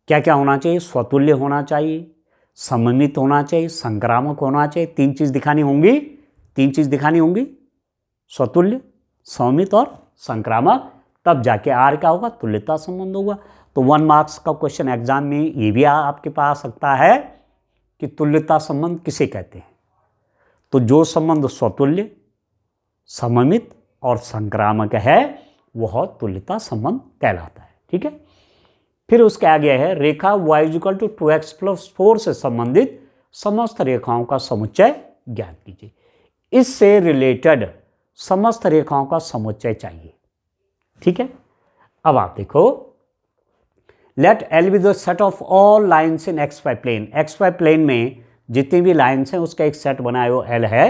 क्या क्या होना चाहिए? स्वतुल्य होना चाहिए, सममित होना चाहिए, संक्रामक होना चाहिए। तीन चीज दिखानी होंगी, स्वतुल्य, सममित और संक्रामक, तब जाके R क्या होगा? तुल्यता संबंध होगा। तो 1 मार्क्स का क्वेश्चन एग्जाम में ये भी आपके पास आ सकता है कि तुल्यता संबंध किसे कहते हैं। तो जो संबंध स्वतुल्य, सममित और संक्रामक है वह तुल्यता संबंध कहलाता है। ठीक है, फिर उसके आगे है रेखा y = 2x+4 से संबंधित समस्त रेखाओं का समुच्चय ज्ञात कीजिए। इससे रिलेटेड समस्त रेखाओं का समुच्चय चाहिए। ठीक है, अब आप देखो, let L be the set of all lines in XY plane. XY plane में जितनी भी लाइन्स हैं उसका एक सेट बनाया वो L है,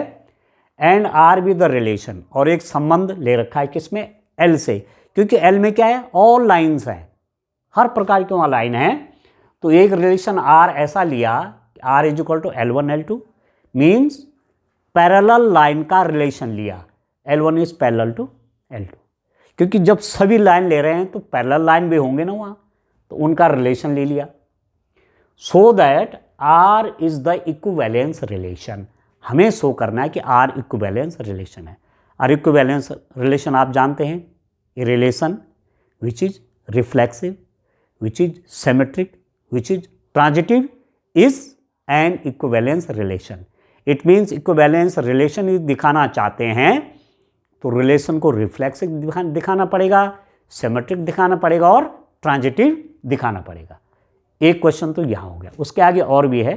and R be the relation, और एक संबंध ले रखा है किसमें? L से, क्योंकि L में क्या है? ऑल लाइन्स हैं, हर प्रकार की वहाँ लाइन है। तो एक रिलेशन R ऐसा लिया, R = L1 L2 means parallel line का रिलेशन लिया, L1 is parallel to L2, क्योंकि जब सभी लाइन ले रहे हैं तो पैरेलल लाइन भी होंगे ना वहाँ, तो उनका रिलेशन ले लिया। So that R is the equivalence relation. हमें शो करना है कि R इक्विवेलेंस रिलेशन है। और इक्विवेलेंस रिलेशन आप जानते हैं, a relation which is reflexive, which is symmetric, which is transitive is an equivalence relation. It means equivalence relation दिखाना चाहते हैं तो रिलेशन को रिफ्लेक्सिव दिखाना पड़ेगा, सिमेट्रिक दिखाना पड़ेगा और ट्रांजिटिव दिखाना पड़ेगा। एक क्वेश्चन तो यहाँ हो गया। उसके आगे और भी है,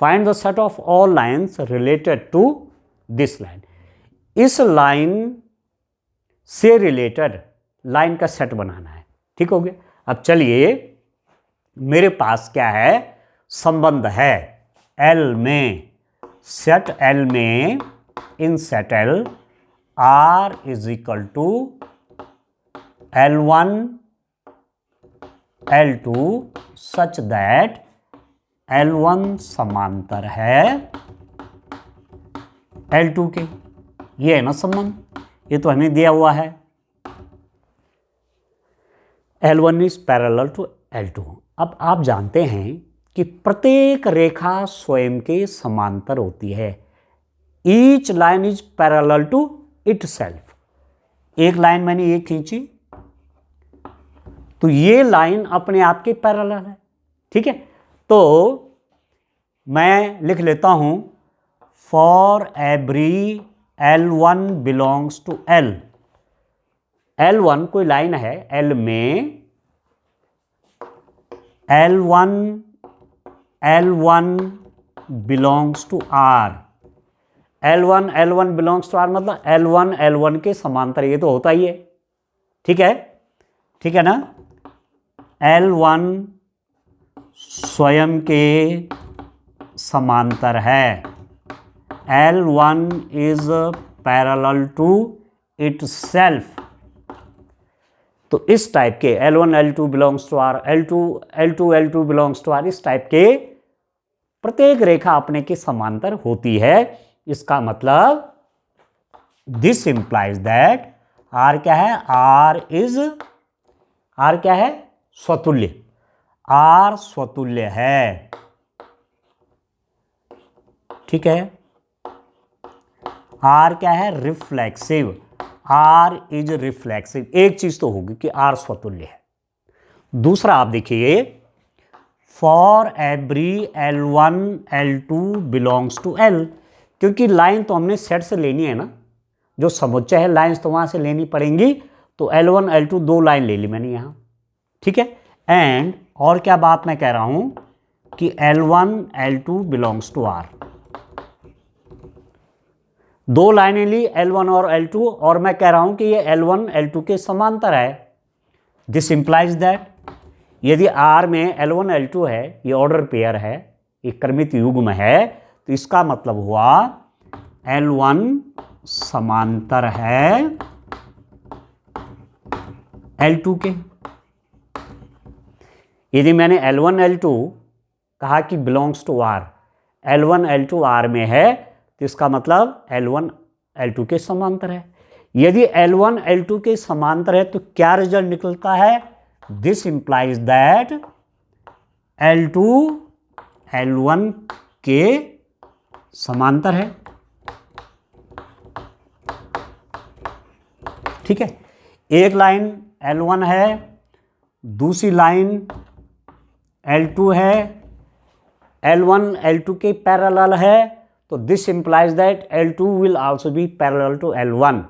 find the set of all lines related to this line. इस लाइन से रिलेटेड लाइन का सेट बनाना है। ठीक हो गया। अब चलिए, मेरे पास क्या है? संबंध है L में, सेट L में, इन set L R = L1 L2 such that L1 समांतर है L2 के। ये है ना संबंध, ये तो हमें दिया हुआ है, L1 is parallel to L2। अब आप जानते हैं कि प्रत्येक रेखा स्वयं के समांतर होती है। Each line is parallel to itself. एक लाइन मैंने ये खींची तो ये लाइन अपने आप के पैरेलल है। ठीक है, तो मैं लिख लेता हूं, for every L1 belongs to L। L1 कोई लाइन है, L में L1 belongs to R। L1 belongs to R मतलब L1 के समांतर, ये तो होता ही है। ठीक है ना। L1 स्वयं के समांतर है, L1 is parallel to itself. तो इस टाइप के L1 L2 belongs to R, L2 belongs to R, इस टाइप के प्रत्येक रेखा अपने के समांतर होती है। इसका मतलब दिस इंप्लाइज दैट R क्या है? R क्या है? स्वतुल्य। R स्वतुल्य है। ठीक है, R क्या है? रिफ्लेक्सिव। R is reflexive. एक चीज तो होगी कि R स्वतुल्य है। दूसरा आप देखिए, for every L1 L2 belongs to L, क्योंकि लाइन तो हमने सेट से लेनी है ना, जो समुच्चय है लाइन्स तो वहां से लेनी पड़ेंगी। तो L1 L2 दो लाइन ले ली मैंने यहां। ठीक है, एंड और क्या बात मैं कह रहा हूं कि L1 L2 belongs to R। दो लाइनें ली, L1 और L2, और मैं कह रहा हूं कि ये L1 L2 के समांतर है। दिस इंप्लाइज दैट यदि R में L1 L2 है, ये ऑर्डर पेयर है, एक क्रमित युग्म है, तो इसका मतलब हुआ L1 समांतर है L2 के। यदि मैंने L1 L2 कहा कि belongs to R, L1 L2 R में है, तो इसका मतलब L1 L2 के समांतर है। यदि L1 L2 के समांतर है तो क्या रिजल्ट निकलता है? This implies that L2 L1 के समांतर है। ठीक है, एक लाइन L1 है, दूसरी लाइन L2 है, L1 L2 के पैरेलल है, तो this implies that L2 will also be parallel to L1।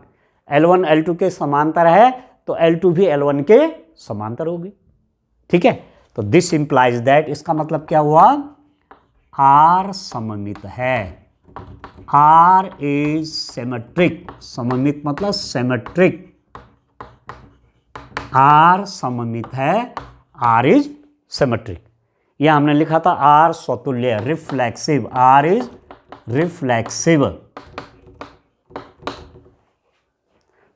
L1 L2 के समांतर है तो L2 भी L1 के समांतर होगी। ठीक है, तो दिस इंप्लाइज दैट, इसका मतलब क्या हुआ? R सममित है, R इज सिमेट्रिक। सममित मतलब सिमेट्रिक, R सममित है, R इज सिमेट्रिक। यह हमने लिखा था R स्वतुल्य, रिफ्लेक्सिव, R इज रिफ्लेक्सिव।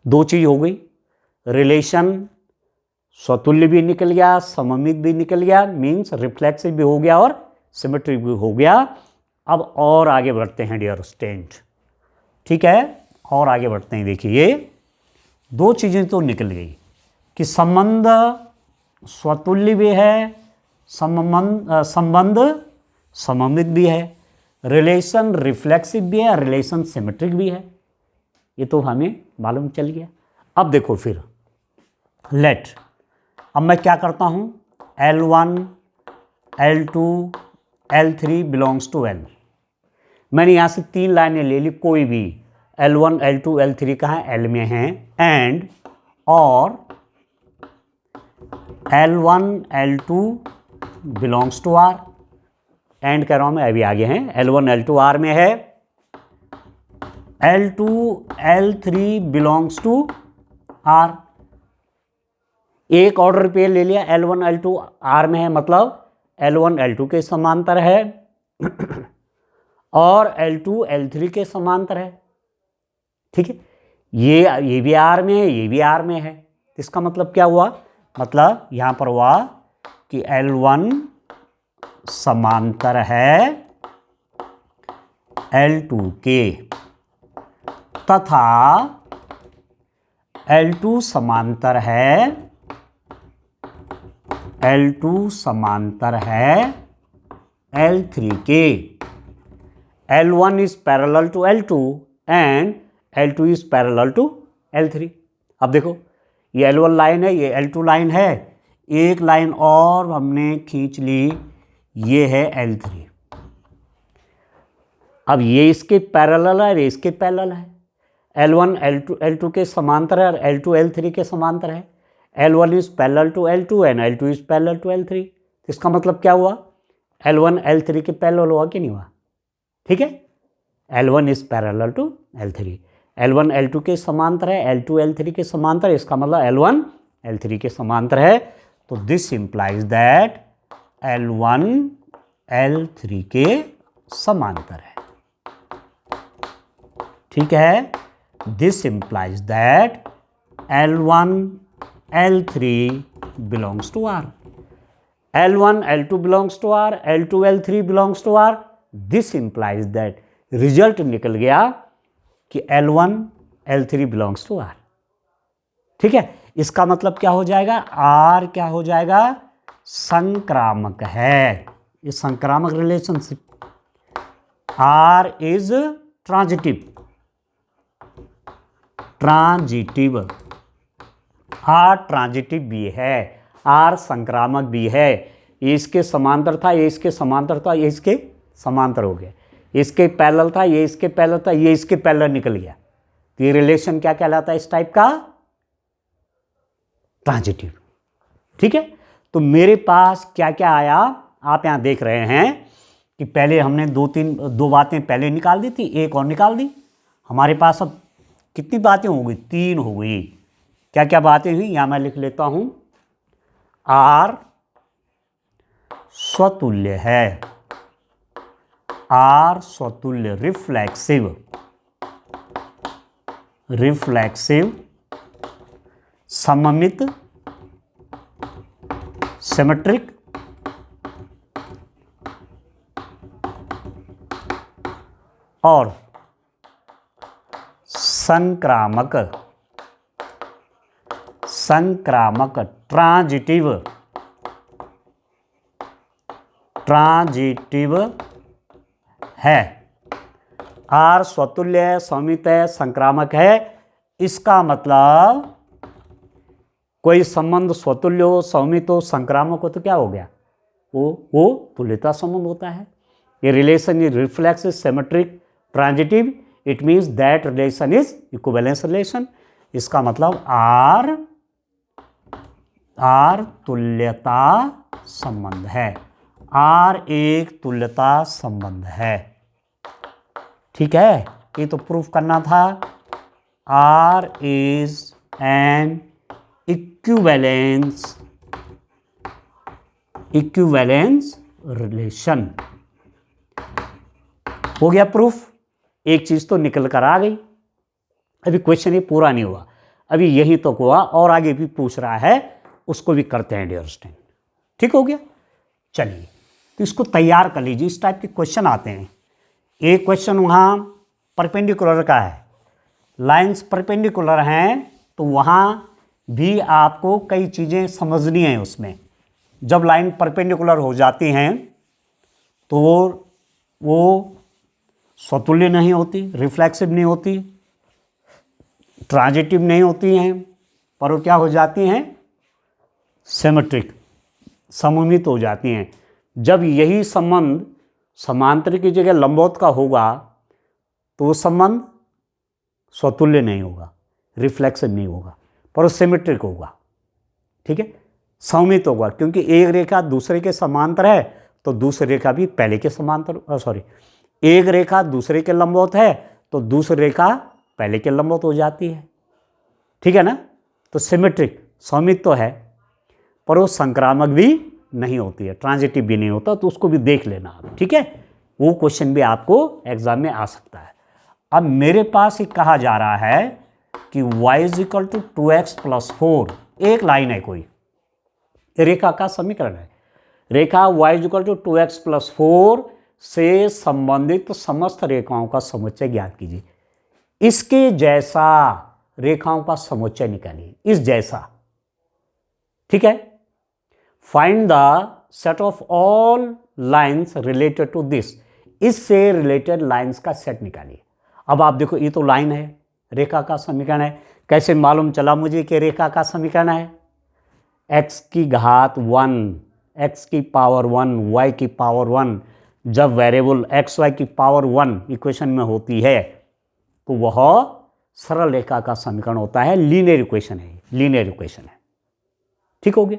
दो चीज हो गई, रिलेशन स्वतुल्य भी निकल गया, सममित भी निकल गया, मीन्स रिफ्लेक्सिव भी हो गया और सिमेट्रिक भी हो गया। अब और आगे बढ़ते हैं डियर स्टूडेंट। ठीक है, और आगे बढ़ते हैं। देखिए, ये दो चीजें तो निकल गई कि संबंध स्वतुल्य भी है, संबंध सममित भी है, रिलेशन रिफ्लेक्सिव भी है, रिलेशन सिमेट्रिक भी है। ये तो हमें मालूम चल गया। अब देखो फिर लेट, अब मैं क्या करता हूं, L1 L2 L3 belongs to L। मैंने यहां से तीन लाइनें ले ली, कोई भी L1 L2 L3 कहाँ L में हैं, एंड और L1 L2 belongs to R। And कह रहा हूं मैं, अभी आगे हैं, L1 L2 R में है, L2 L3 belongs to R। एक ऑर्डर पेयर ले लिया, L1 L2 R में है, मतलब L1 L2 के समांतर है और L2 L3 के समांतर है। ठीक है, ये भी R में है, ये भी R में है। इसका मतलब क्या हुआ? मतलब यहां पर हुआ कि L1 समांतर है L2 के, तथा L2 समांतर है L3 के। L1 is parallel to L2 and L2 is parallel to L3। अब देखो, ये L1 लाइन है, ये L2 लाइन है, एक लाइन और हमने खींच ली, ये है L3। अब ये इसके पैरेलल है, ये इसके पैरेलल है। L1 L2 के समांतर है और L2 L3 के समांतर है। L1 is parallel to L2 and L2 is parallel to L3। इसका मतलब क्या हुआ? L1 L3 के पैरेलल हुआ कि नहीं हुआ? ठीक है, L1 is parallel to L3, L1 L2 के समांतर है, L2 L3 के समांतर, इसका मतलब L1 L3 के समांतर है। तो this implies that L1 L3 के समांतर है। ठीक है, this implies that L1 L3 belongs to R। L1 L2 belongs to R, L2 L3 belongs to R। This implies that result निकल गया कि L1 L3 belongs to R। ठीक है, इसका मतलब क्या हो जाएगा? R क्या हो जाएगा? संक्रामक है। ये संक्रामक relationship. R is transitive, R transitive भी है, R संक्रामक भी है। ये इसके समांतर था, ये इसके समांतर था, ये इसके समांतर हो गया, इसके पैरेलल था, ये इसके पैरेलल था, ये इसके पैरेलल निकल गया। तो ये रिलेशन क्या कहलाता है? इस टाइप का ट्रांजिटिव। ठीक है, तो मेरे पास क्या क्या आया आप यहां देख रहे हैं कि पहले हमने दो बातें पहले निकाल दी थी, एक और निकाल दी। हमारे पास अब कितनी बातें हो गई? 3 हो गई। क्या क्या बातें हुई? यहां मैं लिख लेता हूं। R स्वतुल्य है, आर स्वतुल्य, रिफ्लेक्सिव, सममित, सिमेट्रिक, और संक्रामक, ट्रांजिटिव है। आर स्वतुल्य है, सममित है, संक्रामक है। इसका मतलब कोई संबंध स्वतुल्य हो, सममित हो, संक्रामक हो तो क्या हो गया, वो तुल्यता संबंध होता है। ये relation is reflexive, symmetric, transitive, it means that relation is equivalence relation. इसका मतलब आर तुल्यता संबंध है, आर एक तुल्यता संबंध है। ठीक है, ये तो प्रूफ करना था। R is an equivalence relation. हो गया प्रूफ, एक चीज तो निकल कर आ गई। अभी क्वेश्चन ये पूरा नहीं हुआ, अभी यही तो हुआ और आगे भी पूछ रहा है, उसको भी करते हैं डियर स्टूडेंट। ठीक हो गया, चलिए तो इसको तैयार कर लीजिए। इस टाइप के क्वेश्चन आते हैं। एक क्वेश्चन वहाँ परपेंडिकुलर का है, लाइंस परपेंडिकुलर हैं, तो वहाँ भी आपको कई चीज़ें समझनी हैं। उसमें जब लाइन परपेंडिकुलर हो जाती हैं तो वो स्वतुल्य नहीं होती, रिफ्लेक्सिव नहीं होती, ट्रांजिटिव नहीं होती हैं, पर वो क्या हो जाती हैं, सिमेट्रिक, सममित हो जाती हैं। जब यही संबंध समांतर की जगह लंबवत का होगा तो वो संबंध स्वतुल्य नहीं होगा, रिफ्लेक्सिव नहीं होगा, पर वो सिमेट्रिक होगा। ठीक है, सममित होगा, क्योंकि एक रेखा दूसरे के समांतर है तो दूसरी रेखा भी पहले के समांतर, एक रेखा दूसरे के लंबवत है तो दूसरी रेखा पहले के लंबवत हो जाती है। ठीक है ना, तो सिमेट्रिक, सममित तो है, पर वो संक्रामक भी नहीं होती है, ट्रांजिटिव भी नहीं होता, तो उसको भी देख लेना आप। ठीक है, वो क्वेश्चन भी आपको एग्जाम में आ सकता है। अब मेरे पास ये कहा जा रहा है कि y = 2x + 4 एक लाइन है, कोई रेखा का समीकरण है। रेखा y = 2x + 4 से संबंधित समस्त रेखाओं का समुच्चय ज्ञात कीजिए। इसके जैसा रेखाओं का समुच्चय निकालिए, इस जैसा। ठीक है, find the set of all lines related to this, इससे रिलेटेड लाइन्स का सेट निकालिए। अब आप देखो, ये तो लाइन है, रेखा का समीकरण है। कैसे मालूम चला मुझे कि रेखा का समीकरण है? x की घात 1, x की पावर 1, y की पावर 1, जब वेरिएबल x y की पावर 1 इक्वेशन में होती है तो वह सरल रेखा का समीकरण होता है, लीनियर इक्वेशन है, लीनियर इक्वेशन है। ठीक हो गया।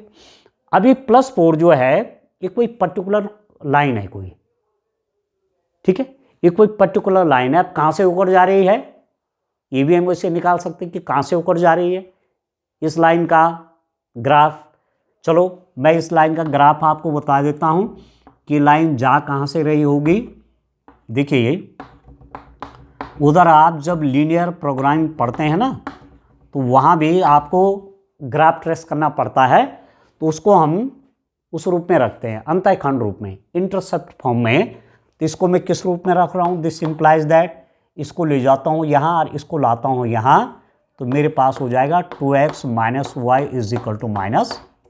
अभी +4 जो है ये कोई पर्टिकुलर लाइन है कोई। ठीक है, ये कोई पर्टिकुलर लाइन है। अब कहाँ से होकर जा रही है ये भी हम इसे निकाल सकते हैं कि कहाँ से होकर जा रही है इस लाइन का ग्राफ। चलो मैं इस लाइन का ग्राफ आपको बता देता हूँ कि लाइन जा कहाँ से रही होगी। देखिए, उधर आप जब लीनियर प्रोग्रामिंग पढ़ते हैं ना तो वहाँ भी आपको ग्राफ ट्रेस करना पड़ता है, तो उसको हम उस रूप में रखते हैं, अंतःखंड रूप में, इंटरसेप्ट फॉर्म में। तो इसको मैं किस रूप में रख रहा हूँ? दिस इम्प्लाइज दैट इसको ले जाता हूँ यहाँ और इसको लाता हूँ यहाँ, तो मेरे पास हो जाएगा 2x - y =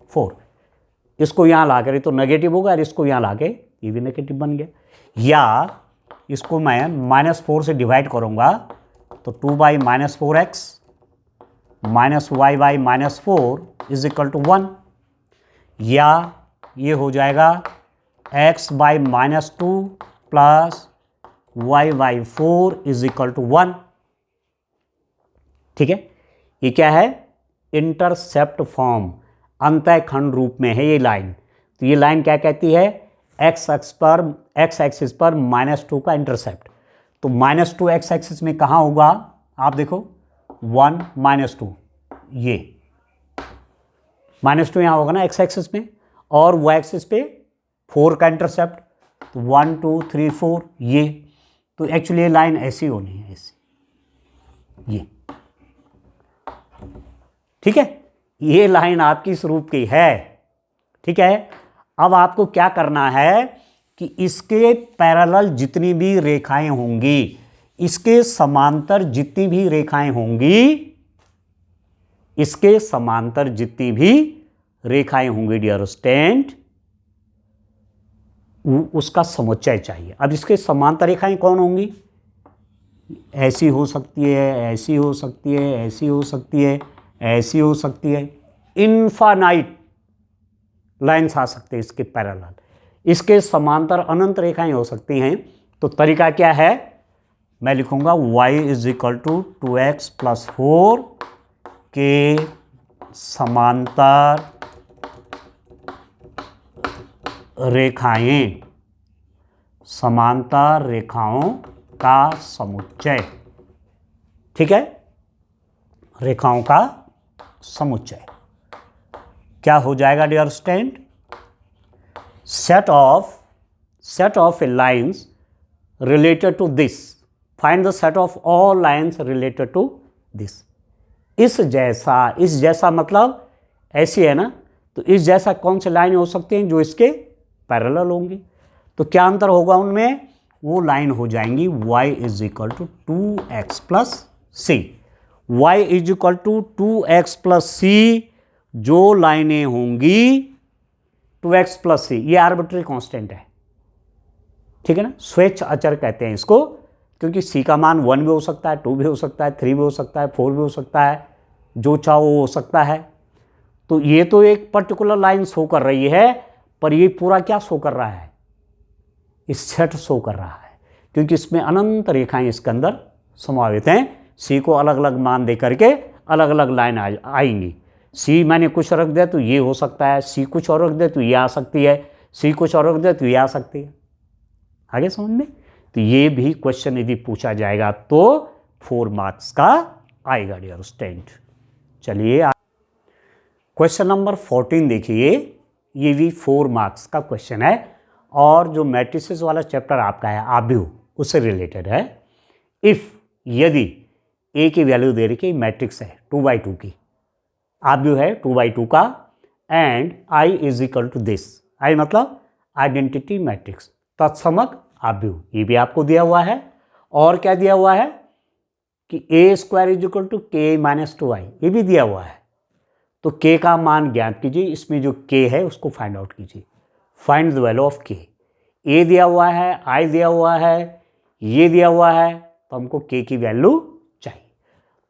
-4। इसको यहाँ ला कर, ये तो नेगेटिव होगा, और इसको यहाँ ला के ये भी नेगेटिव बन गया। या इसको मैं -4 से डिवाइड करूँगा तो 2 / -4x - y/-4 = 1, या ये हो जाएगा x/-2 + y/4 = 1। ठीक है, ये क्या है? इंटरसेप्ट फॉर्म, अंतःखंड रूप में है ये लाइन। तो ये लाइन क्या कहती है? x एक्सिस पर -2 का इंटरसेप्ट। तो -2 x एक्सिस में कहाँ होगा? आप देखो 1 -2, ये -2 यहाँ होगा ना x एक्सिस में, और y एक्सिस पे 4 का इंटरसेप्ट, तो 1 2 3 4 ये, तो एक्चुअली ये लाइन ऐसी होनी है, ऐसी, ये, ठीक है, ये लाइन आपकी इस रूप की है, ठीक है। अब आपको क्या करना है कि इसके पैरेलल जितनी भी रेखाएं होंगी, इसके समांतर जितनी भी रेखाएं होंगी, इसके समांतर जितनी भी रेखाएं होंगी डियर स्टूडेंट, उसका समुच्चय चाहिए। अब इसके समांतर रेखाएं कौन होंगी? ऐसी हो सकती है, ऐसी हो सकती है, ऐसी हो सकती है, ऐसी हो सकती है, इनफाइनाइट लाइन्स आ सकते हैं इसके पैरेलल, इसके समांतर अनंत रेखाएं हो सकती हैं। तो तरीका क्या है? मैं लिखूंगा y is equal to 2x plus 4 के समांतर रेखाएं, समांतर रेखाओं का समुच्चय, ठीक है, रेखाओं का समुच्चय क्या हो जाएगा dear student? set of lines related to this, find the set of all lines related to this। इस जैसा मतलब ऐसी है ना, तो इस जैसा कौन सी लाइन हो सकती हैं जो इसके पैरेलल होंगी? तो क्या अंतर होगा उनमें? वो लाइन हो जाएंगी y is equal to 2x plus C. y is equal to 2x plus C जो लाइनें होंगी 2x प्लस सी, ये आर्बिट्री कांस्टेंट है, ठीक है ना, स्वेच्छ अचर कहते हैं इसको, क्योंकि c का मान 1 भी हो सकता है, 2 भी हो सकता है, 3 भी हो सकता है, 4 भी हो सकता है, जो चाहो वो हो सकता है। तो ये तो एक पर्टिकुलर लाइन शो कर रही है, पर ये पूरा क्या शो कर रहा है? इस सेट शो कर रहा है, क्योंकि इसमें अनंत रेखाएं इसके अंदर समावित हैं। c को अलग अलग मान दे करके अलग अलग लाइन आएंगी। c मैंने कुछ रख दिया तो ये हो सकता है, c कुछ और रख दे तो ये आ सकती है, c कुछ और रख दे तो ये आ सकती है। आगे समझ में? तो ये भी क्वेश्चन यदि पूछा जाएगा तो 4 मार्क्स का आएगा डियर स्टूडेंट। चलिए क्वेश्चन नंबर 14 देखिए, ये भी 4 मार्क्स का क्वेश्चन है और जो मैट्रिसेस वाला चैप्टर आपका है आव्यूह, उससे रिलेटेड है। इफ यदि a की वैल्यू दे रखी मैट्रिक्स है 2/2 की, आव्यूह है 2/2 का, and I is equal to this, I मतलब आइडेंटिटी मैट्रिक्स, तत्समक आव्यूह, ये भी आपको दिया हुआ है। और क्या दिया हुआ है कि a² is equal to k minus 2i, ये भी दिया हुआ है। तो k का मान ज्ञात कीजिए, इसमें जो k है उसको फाइंड आउट कीजिए, find the value of k। a दिया हुआ है, i दिया हुआ है, ये दिया हुआ है, तो हमको k की वैल्यू चाहिए।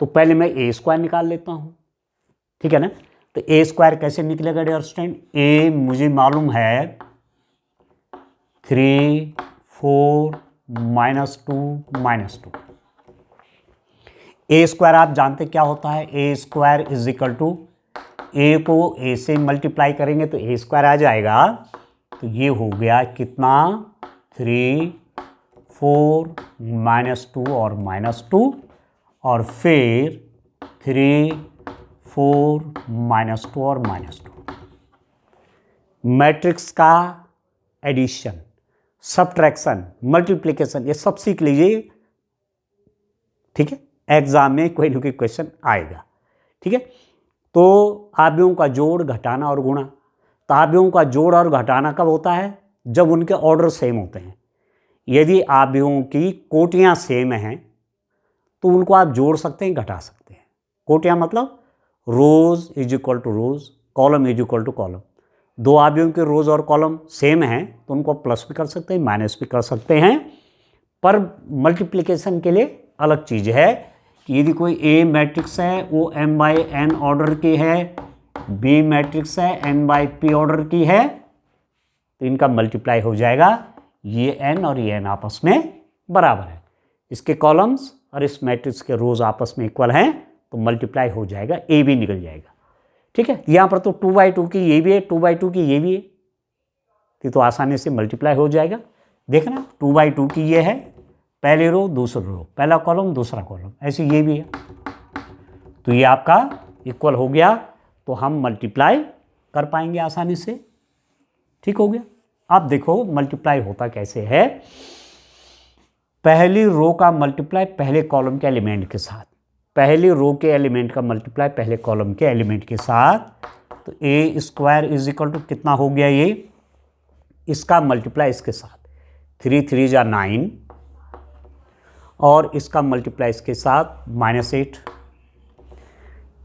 तो पहले मैं a² निकाल लेता हूँ, ठीक है ना। तो a² कैसे निकलेगा डियर स्टूडेंट? a मुझे मालूम है 3 4 -2 -2। a² आप जानते क्या होता है? a² is equal to, a को a से मल्टीप्लाई करेंगे तो a² आ जाएगा, तो ये हो गया कितना? 3 4 -2 और -2, और फिर 3 4 -2 और -2। मैट्रिक्स का एडिशन, सब्ट्रैक्शन, मल्टीप्लिकेशन, ये सब सीख लीजिए, ठीक है, एग्जाम में कोई ना कोई क्वेश्चन आएगा, ठीक है। तो आव्यूहों का जोड़, घटाना और गुणा। तो आव्यूहों का जोड़ और घटाना कब होता है? जब उनके ऑर्डर सेम होते हैं। यदि आव्यूहों की कोटियां सेम हैं तो उनको आप जोड़ सकते हैं, घटा सकते हैं। कोटियां मतलब rows is equal to rows, column is equal to column. दो आव्यूहों के रोज और कॉलम सेम हैं तो उनको प्लस भी कर सकते हैं, माइनस भी कर सकते हैं। पर मल्टीप्लिकेशन के लिए अलग चीज़ है कि यदि कोई ए मैट्रिक्स है वो m/n ऑर्डर की है, बी मैट्रिक्स है n/p ऑर्डर की है, तो इनका मल्टीप्लाई हो जाएगा, ये n और ये n आपस में बराबर है। इसके कॉलम्स और इस मैट्रिक्स के रोज आपस में इक्वल हैं तो मल्टीप्लाई हो जाएगा, ए भी निकल जाएगा, ठीक है। यहाँ पर तो 2/2 की ये भी है, 2/2 की ये भी है, तो आसानी से मल्टीप्लाई हो जाएगा। देखना 2/2 की ये है, पहले रो दूसरा रो, पहला कॉलम दूसरा कॉलम, ऐसे ये भी है, तो ये आपका इक्वल हो गया, तो हम मल्टीप्लाई कर पाएंगे आसानी से, ठीक हो गया। अब देखो मल्टीप्लाई होता कैसे है। पहली रो का मल्टीप्लाई पहले कॉलम के एलिमेंट के साथ, पहली रो के एलिमेंट का मल्टीप्लाई पहले कॉलम के एलिमेंट के साथ। तो ए स्क्वायर इज इक्वल टू कितना हो गया ये, इसका मल्टीप्लाई इसके साथ, 3 3 जा 9, और इसका मल्टीप्लाई इसके साथ -8,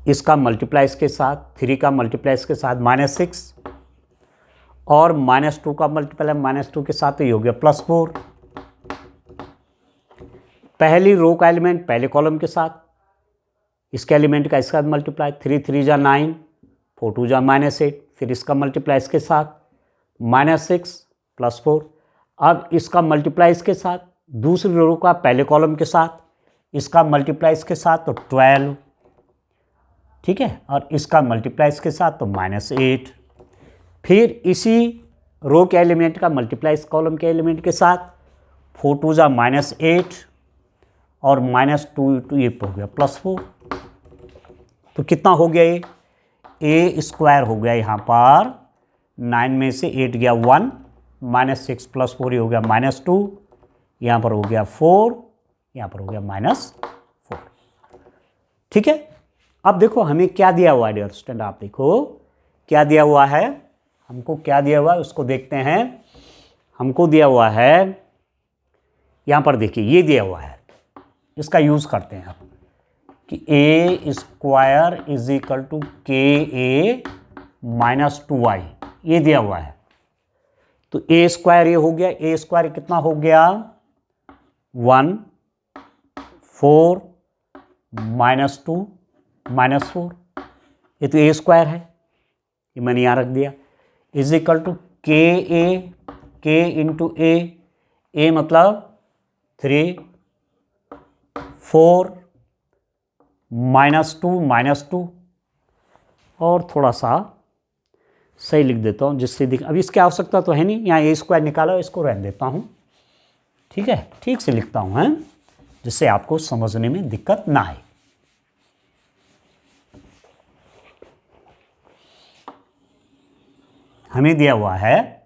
इसका मल्टीप्लाई इसके साथ, 3 का मल्टीप्लाई इसके साथ -6, और -2 का मल्टीप्लाई -2 के साथ, तो ये हो गया +4। पहली रो का एलिमेंट पहले कॉलम के साथ, इसके एलिमेंट का इसका मल्टीप्लाई, 3 3 जा 9, 4 2 जा -8, फिर इसका मल्टीप्लाई इसके साथ -6 +4। अब इसका मल्टीप्लाई इसके साथ, दूसरी रो का पहले कॉलम के साथ, इसका मल्टीप्लाई इसके साथ, तो 12, ठीक है, और इसका मल्टीप्लाई इसके साथ, तो -8। फिर इसी रो के एलिमेंट का मल्टीप्लाई इस कॉलम के एलिमेंट के साथ, 4 2 जा -8, और -2 ये हो गया +4। तो कितना हो गया ये, ए स्क्वायर हो गया यहाँ पर, 9 में से 8 गया 1, -6 +4 ये हो गया -2, यहाँ पर हो गया 4, यहाँ पर हो गया -4। ठीक है, अब देखो हमें क्या दिया हुआ है डियर स्टूडेंट, आप देखो क्या दिया हुआ है, हमको क्या दिया हुआ है उसको देखते हैं। हमको दिया हुआ है, यहाँ पर देखिए ये दिया हुआ है, इसका यूज़ करते हैं आप कि A square is equal to KA -2i, ये दिया हुआ है। तो ए स्क्वायर ये हो गया, ए स्क्वायर कितना हो गया 1 4 -2 -4, ये तो ए स्क्वायर है, ये मैंने यहाँ रख दिया, is equal to KA, K into A मतलब 3 4 -2 और थोड़ा सा सही लिख देता हूँ जिससे दिख, अब इसकी आवश्यकता तो है नहीं, यहाँ ए स्क्वायर निकालो, इसको रहने देता हूँ, ठीक है, ठीक से लिखता हूँ हैं, जिससे आपको समझने में दिक्कत ना आए। हमें दिया हुआ है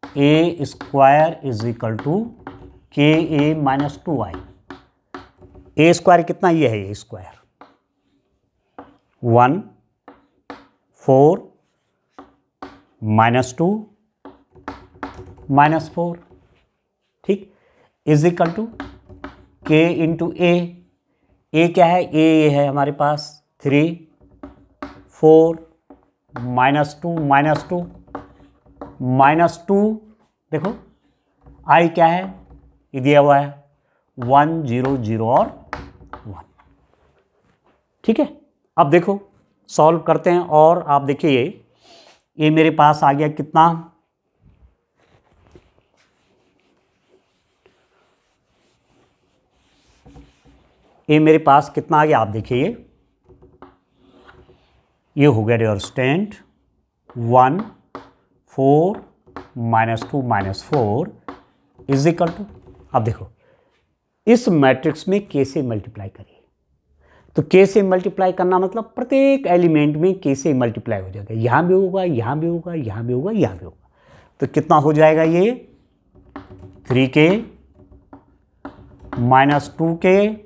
A square is equal to KA -2i, A square कितना ये है, ए स्क्वायर 1 4 -2 -4, ठीक, is equal to K into A क्या है, ए है हमारे पास 3 4 -2 -2, देखो आई क्या है, ये दिया हुआ है 1 0 0 और 1, ठीक है। अब देखो सॉल्व करते हैं, और आप देखिए ये मेरे पास आ गया कितना, ये मेरे पास कितना आ गया, आप देखिए ये हो गया dear student 1 4 -2 -4 is equal to, अब देखो इस मैट्रिक्स में K से मल्टीप्लाई करिए, तो K से मल्टीप्लाई करना मतलब प्रत्येक एलिमेंट में K से मल्टीप्लाई हो जाएगा, यहाँ भी होगा, यहाँ भी होगा, यहाँ भी होगा, यहाँ भी होगा, तो कितना हो जाएगा ये 3K -2K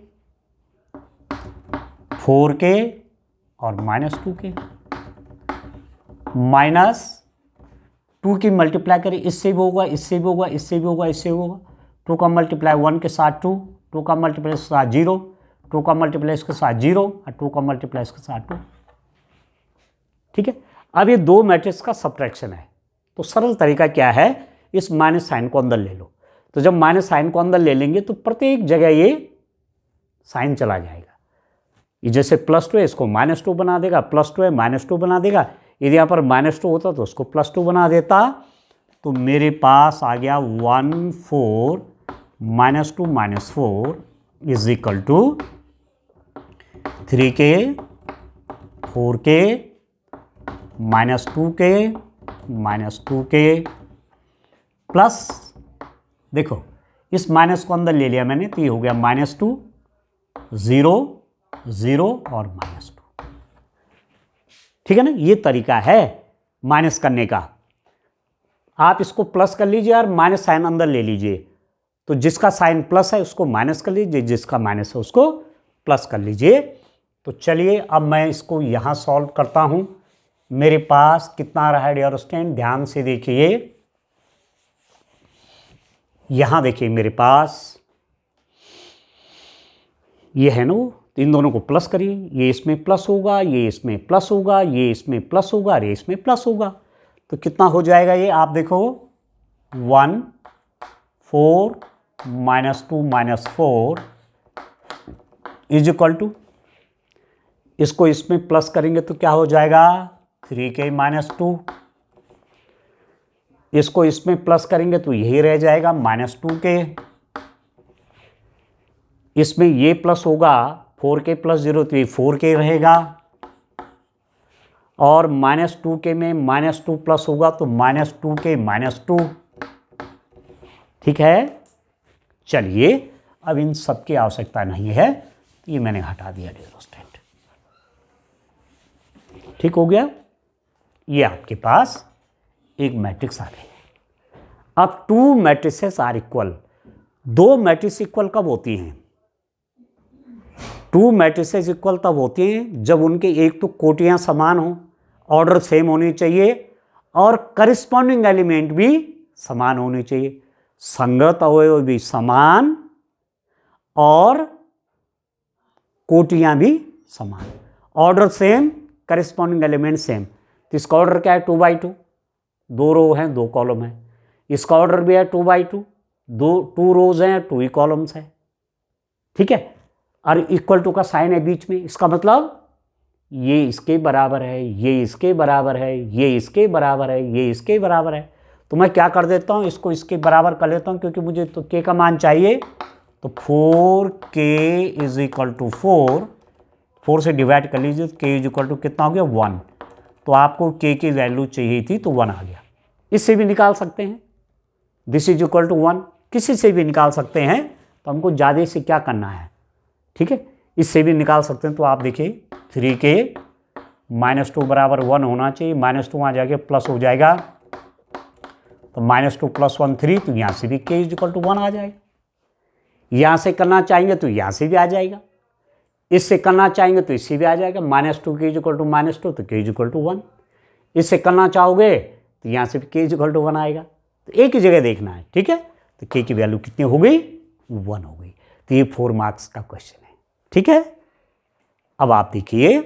4K और -2K, -2 की मल्टीप्लाई करें, इससे भी होगा, इससे भी होगा, इससे भी होगा, इससे भी होगा, 2 का मल्टीप्लाई 1 के साथ 2, 2 का मल्टीप्लाई इसके साथ 0, 2 का मल्टीप्लाई इसके साथ 0 और 2 का मल्टीप्लाई इसके साथ 2, ठीक है। अब ये दो मैट्रिक्स का सब्ट्रैक्शन है, तो सरल तरीका क्या है, इस माइनस साइन को अंदर ले लो, तो जब माइनस साइन को अंदर ले लेंगे तो प्रत्येक जगह ये साइन चला जाएगा, ये जैसे +2 है इसको -2 बना देगा, +2 है -2 बना देगा, यदि यहाँ पर -2 होता तो उसको +2 बना देता, तो मेरे पास आ गया 1 4 -2 -4 is equal to 3K 4K -2K -2K plus, देखो इस माइनस को अंदर ले लिया मैंने, तो ये हो गया -2 0 0 और -2, ठीक है ना। ये तरीका है माइनस करने का। आप इसको प्लस कर लीजिए और माइनस साइन अंदर ले लीजिए। तो जिसका साइन प्लस है उसको माइनस कर लीजिए, जिसका माइनस है उसको प्लस कर लीजिए। तो चलिए अब मैं इसको यहाँ सॉल्व करता हूँ। मेरे पास कितना रहा है डियर स्टूडेंट, ध्यान से देखिए। यहाँ देखिए मेरे पास ये है ना, तो इन दोनों को प्लस करिए। ये इसमें प्लस होगा, ये इसमें प्लस होगा, ये इसमें प्लस होगा और ये इसमें प्लस होगा। तो कितना हो जाएगा ये आप देखो, 1 4 -2 -4 इज इक्वल टू, इसको इसमें प्लस करेंगे तो क्या हो जाएगा 3k -2, इसको इसमें प्लस करेंगे तो यही रह जाएगा -2k, इसमें ये प्लस होगा 4k + 0 तो ये 4k रहेगा, और -2k में -2 प्लस होगा तो -2k -2। ठीक है, चलिए अब इन सब की आवश्यकता नहीं है, तो ये मैंने हटा दिया डियर स्टूडेंट। ठीक हो गया, ये आपके पास एक मैट्रिक्स आ गई। अब 2 matrices are equal. 2 matrix equal कब होती हैं? 2 मैट्रिसेस इक्वल तब होती हैं जब उनके एक तो कोटियां समान हो, ऑर्डर सेम होनी चाहिए, और करस्पॉन्डिंग एलिमेंट भी समान होनी चाहिए। संगत अवयव भी समान और कोटियां भी समान, order same, corresponding element same. तो इसका ऑर्डर क्या है 2/2, 2 रो हैं 2 कॉलम है। इसका ऑर्डर भी है 2/2, 2 रोज हैं 2 ही कॉलम्स हैं। ठीक है, और इक्वल टू का साइन है बीच में, इसका मतलब ये इसके बराबर है, ये इसके बराबर है, ये इसके बराबर है, ये इसके बराबर है। तो मैं क्या कर देता हूँ, इसको इसके बराबर कर लेता हूँ, क्योंकि मुझे तो k का मान चाहिए। तो 4k = 4 से डिवाइड कर लीजिए, k = कितना हो गया 1। तो आपको k की वैल्यू चाहिए थी तो 1 आ गया। इससे भी निकाल सकते हैं, दिस इज इक्वल टू 1, किसी से भी निकाल सकते हैं। तो हमको ज़्यादा से क्या करना है, ठीक है, इससे भी निकाल सकते हैं। तो आप देखिए 3k -2 = 1 होना चाहिए, -2 आ जाएगा प्लस हो जाएगा, तो -2 + 1 3, तो यहाँ से भी k = 1 आ जाएगा। यहाँ से करना चाहेंगे तो यहाँ से भी आ जाएगा, इससे करना चाहेंगे तो इससे भी आ जाएगा, -2k = -2 तो k = 1। इससे करना चाहोगे तो यहाँ से भी k = 1 आएगा। तो एक ही जगह देखना है, ठीक है। तो k की वैल्यू कितनी हो गई 1 हो गई। तो ये 4 मार्क्स का क्वेश्चन है, ठीक है। अब आप देखिए